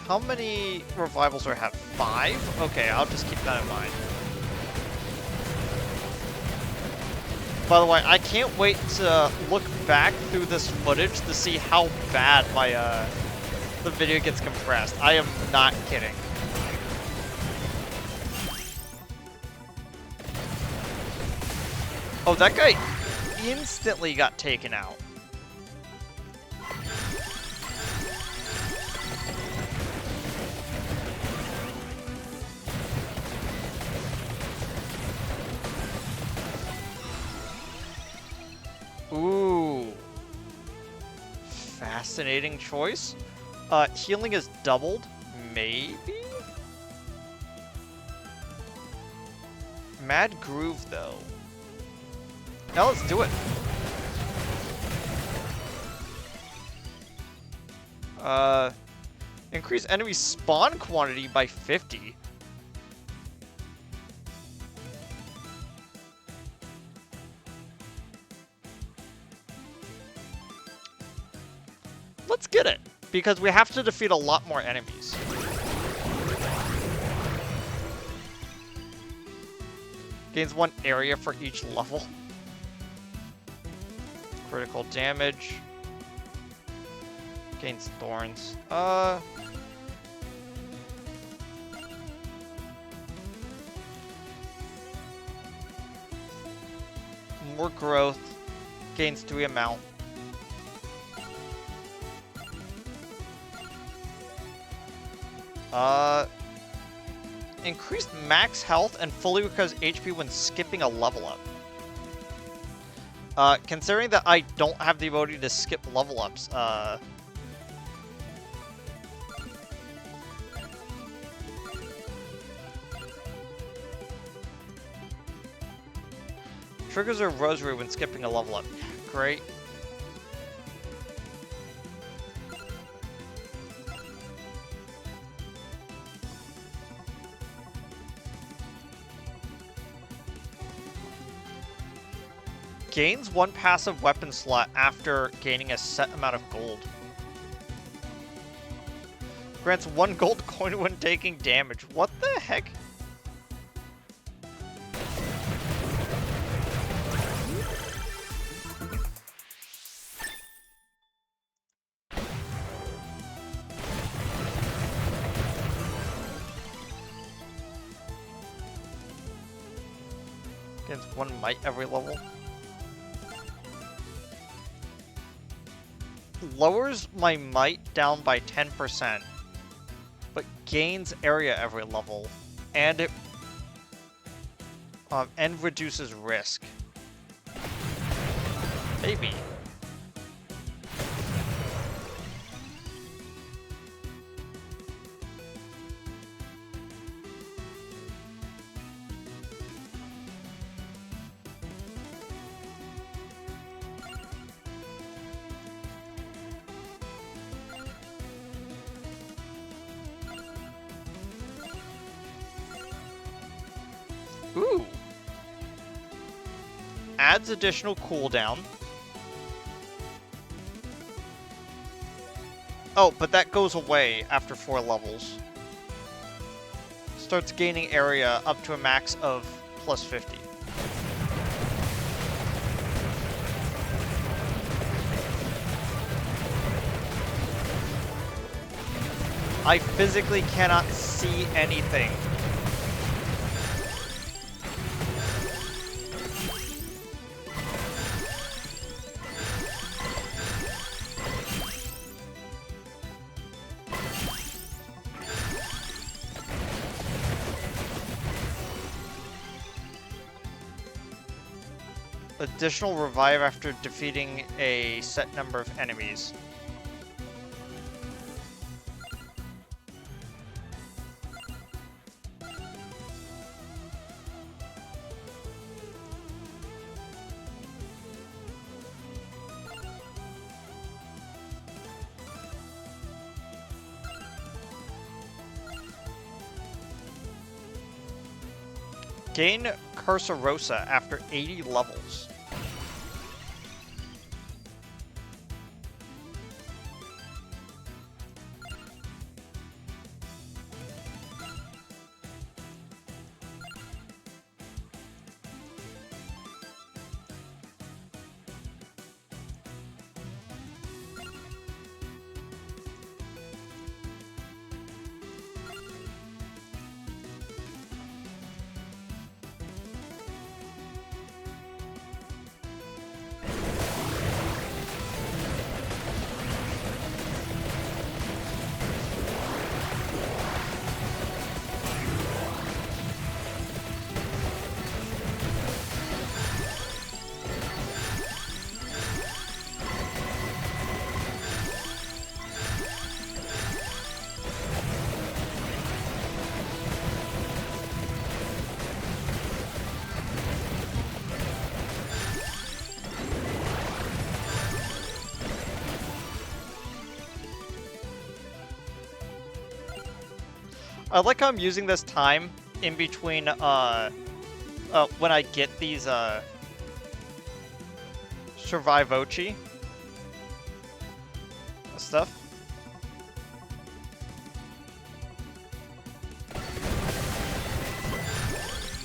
How many revivals do I have? 5? Okay, I'll just keep that in mind. By the way, I can't wait to look back through this footage to see how bad my, the video gets compressed. I am not kidding. Oh, that guy instantly got taken out. Ooh. Fascinating choice. Healing is doubled, maybe? Mad Groove, though. Now let's do it. Increase enemy spawn quantity by 50. Let's get it, because we have to defeat a lot more enemies. Gains 1 area for each level. Critical damage. Gains thorns. More growth. Gains 3 amount. Increased max health and fully recovers HP when skipping a level up. Considering that I don't have the ability to skip level ups, triggers a rosary when skipping a level up. Great. Gains 1 passive weapon slot after gaining a set amount of gold. Grants 1 gold coin when taking damage. What the heck? Gains 1 might every level. Lowers my might down by 10%, but gains area every level, and it and reduces risk. Maybe. Ooh. Adds additional cooldown. Oh, but that goes away after 4 levels. Starts gaining area up to a max of plus 50. I physically cannot see anything. Additional revive after defeating a set number of enemies. Gain Cursarosa after 80 levels. I like how I'm using this time in between, when I get these, Survivochi stuff.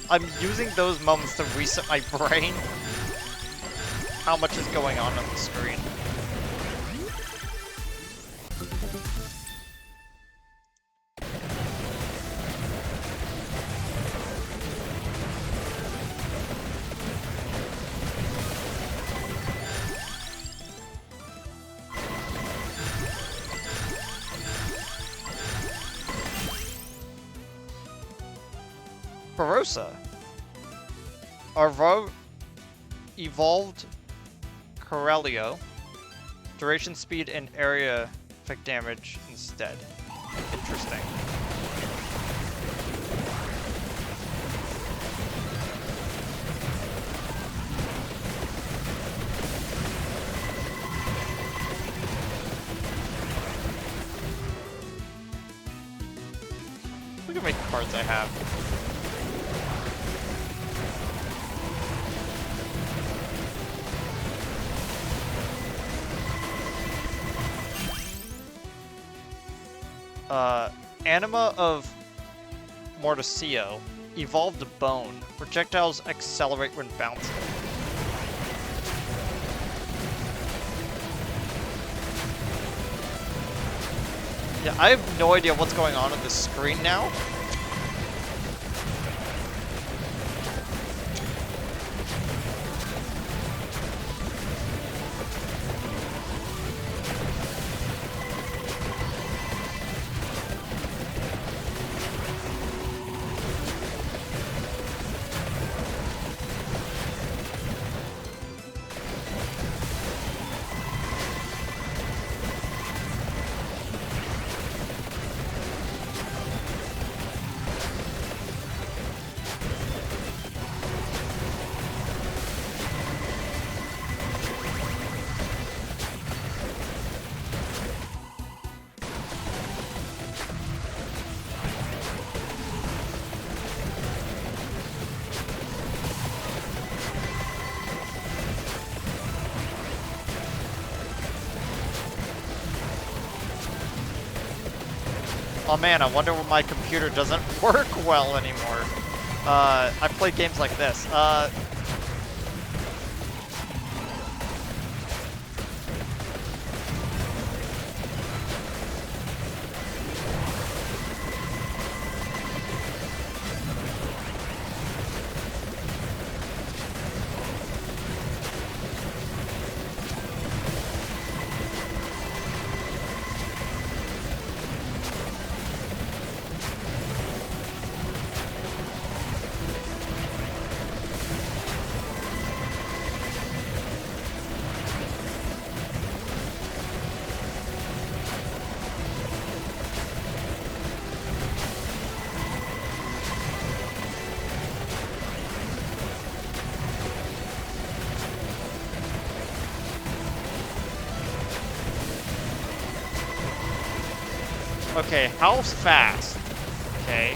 I'm using those moments to reset my brain. How much is going on the screen. Barossa. Arvo evolved Corelio. Duration, speed, and area effect damage instead. Interesting. Look at how many cards I have. Anima of Morticio. Evolved Bone. Projectiles accelerate when bouncing. Yeah, I have no idea what's going on the screen now. Oh man, I wonder why my computer doesn't work well anymore. I play games like this. Okay, how fast? Okay.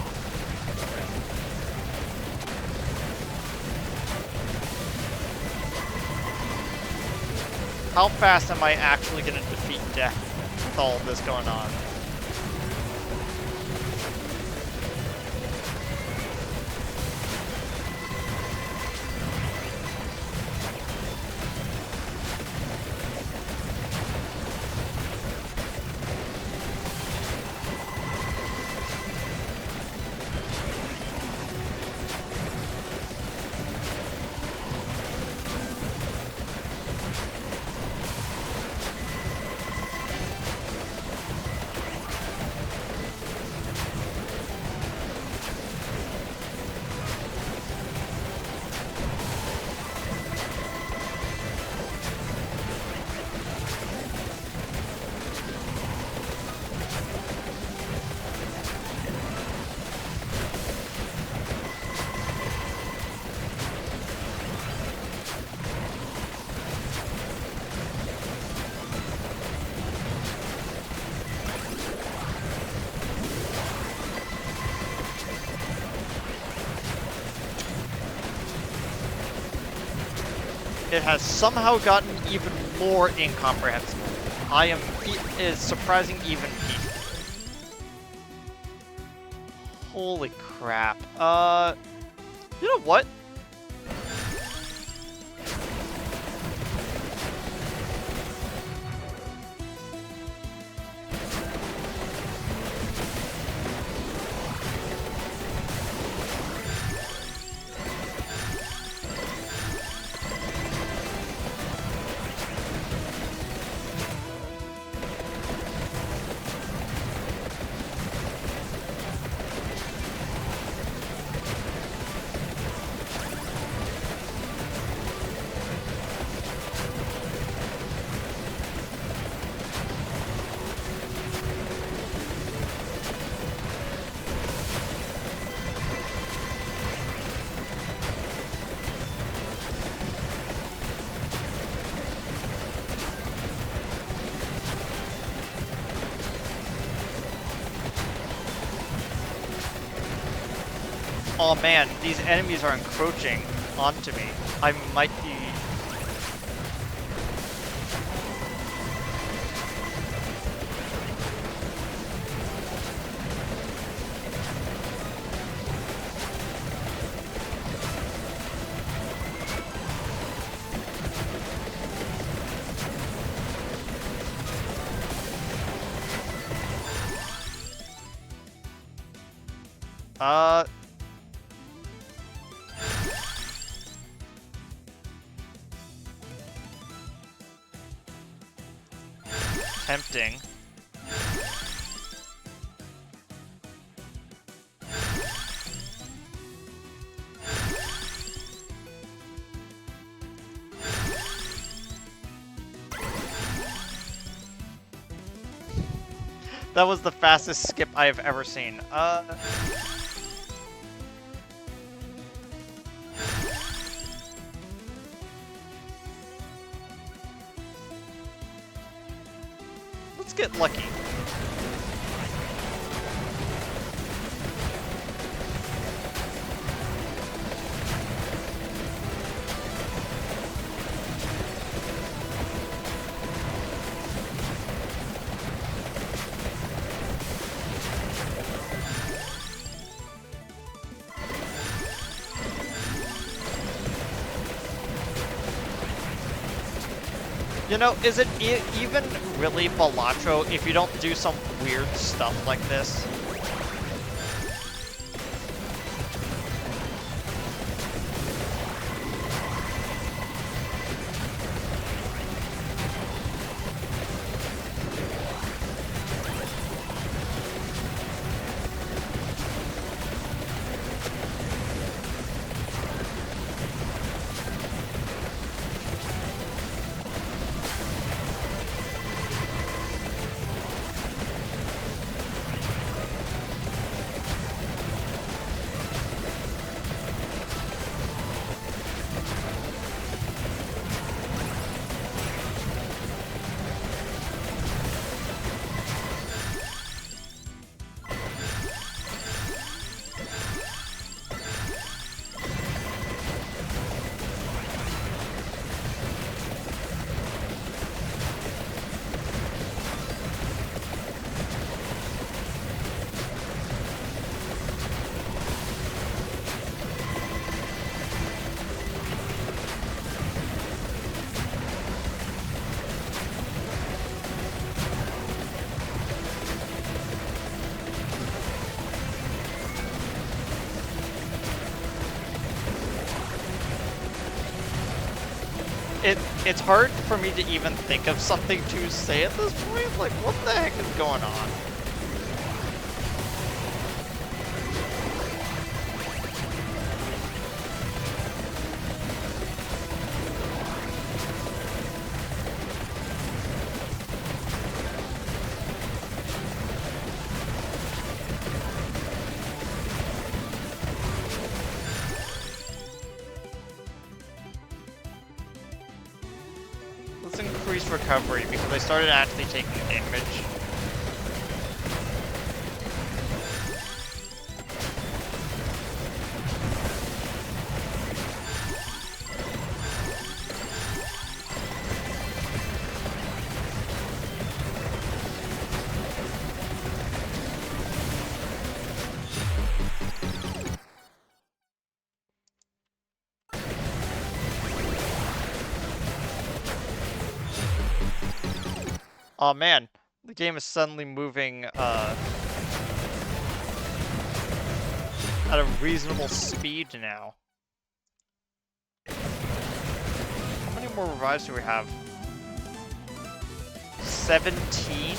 How fast am I actually going to defeat death with all of this going on? it has somehow gotten even more incomprehensible. It is surprising even me. Holy crap. You know what? Oh man, these enemies are encroaching onto me. I might be... Tempting. That was the fastest skip I have ever seen. Let's get lucky. You know, is it even really Balatro if you don't do some weird stuff like this? It's hard for me to even think of something to say at this point. Like, what the heck is going on? Let's increase recovery because I started actually taking damage. Oh man, the game is suddenly moving at a reasonable speed now. How many more revives do we have? 17?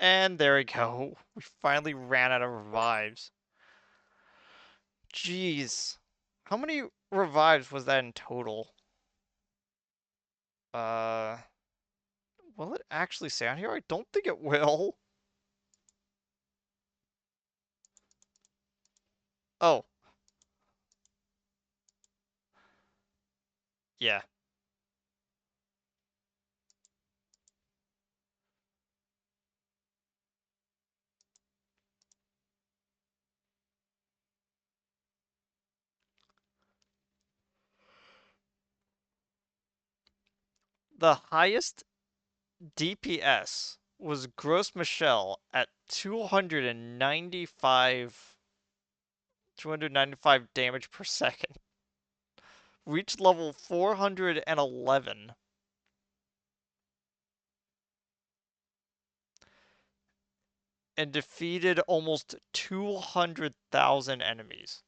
And there we go. We finally ran out of revives. Jeez. How many revives was that in total? Uh, will it actually say on here? I don't think it will. Oh, yeah. The highest DPS was Gross Michelle at 295 damage per second. Reached level 411 and defeated almost 200,000 enemies.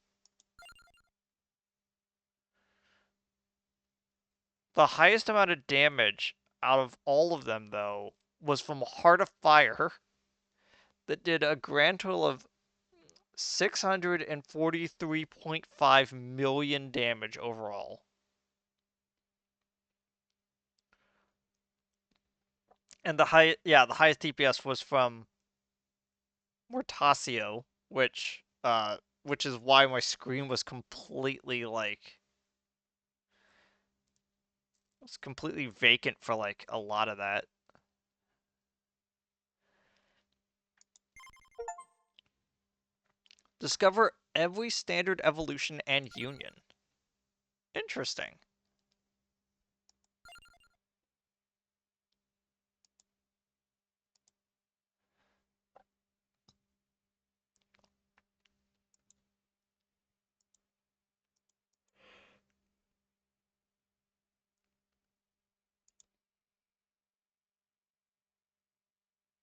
The highest amount of damage out of all of them, though, was from Heart of Fire that did a grand total of 643.5 million damage overall. And the highest DPS was from Mortasio, which is why my screen was completely was completely vacant for like a lot of that. Discover every standard evolution and union. Interesting.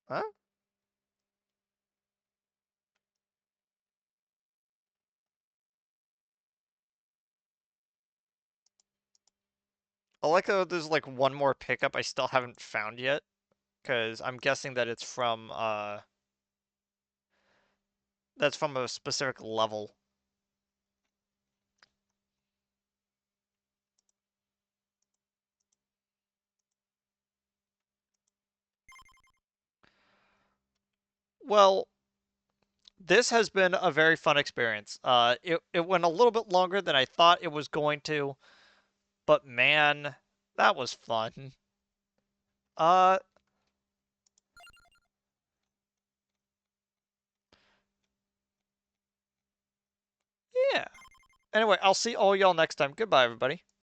Huh? I like how there's like one more pickup I still haven't found yet, because I'm guessing that it's from That's from a specific level. Well, this has been a very fun experience. It went a little bit longer than I thought it was going to, but man, that was fun. Uh, yeah. Anyway, I'll see all y'all next time. Goodbye, everybody.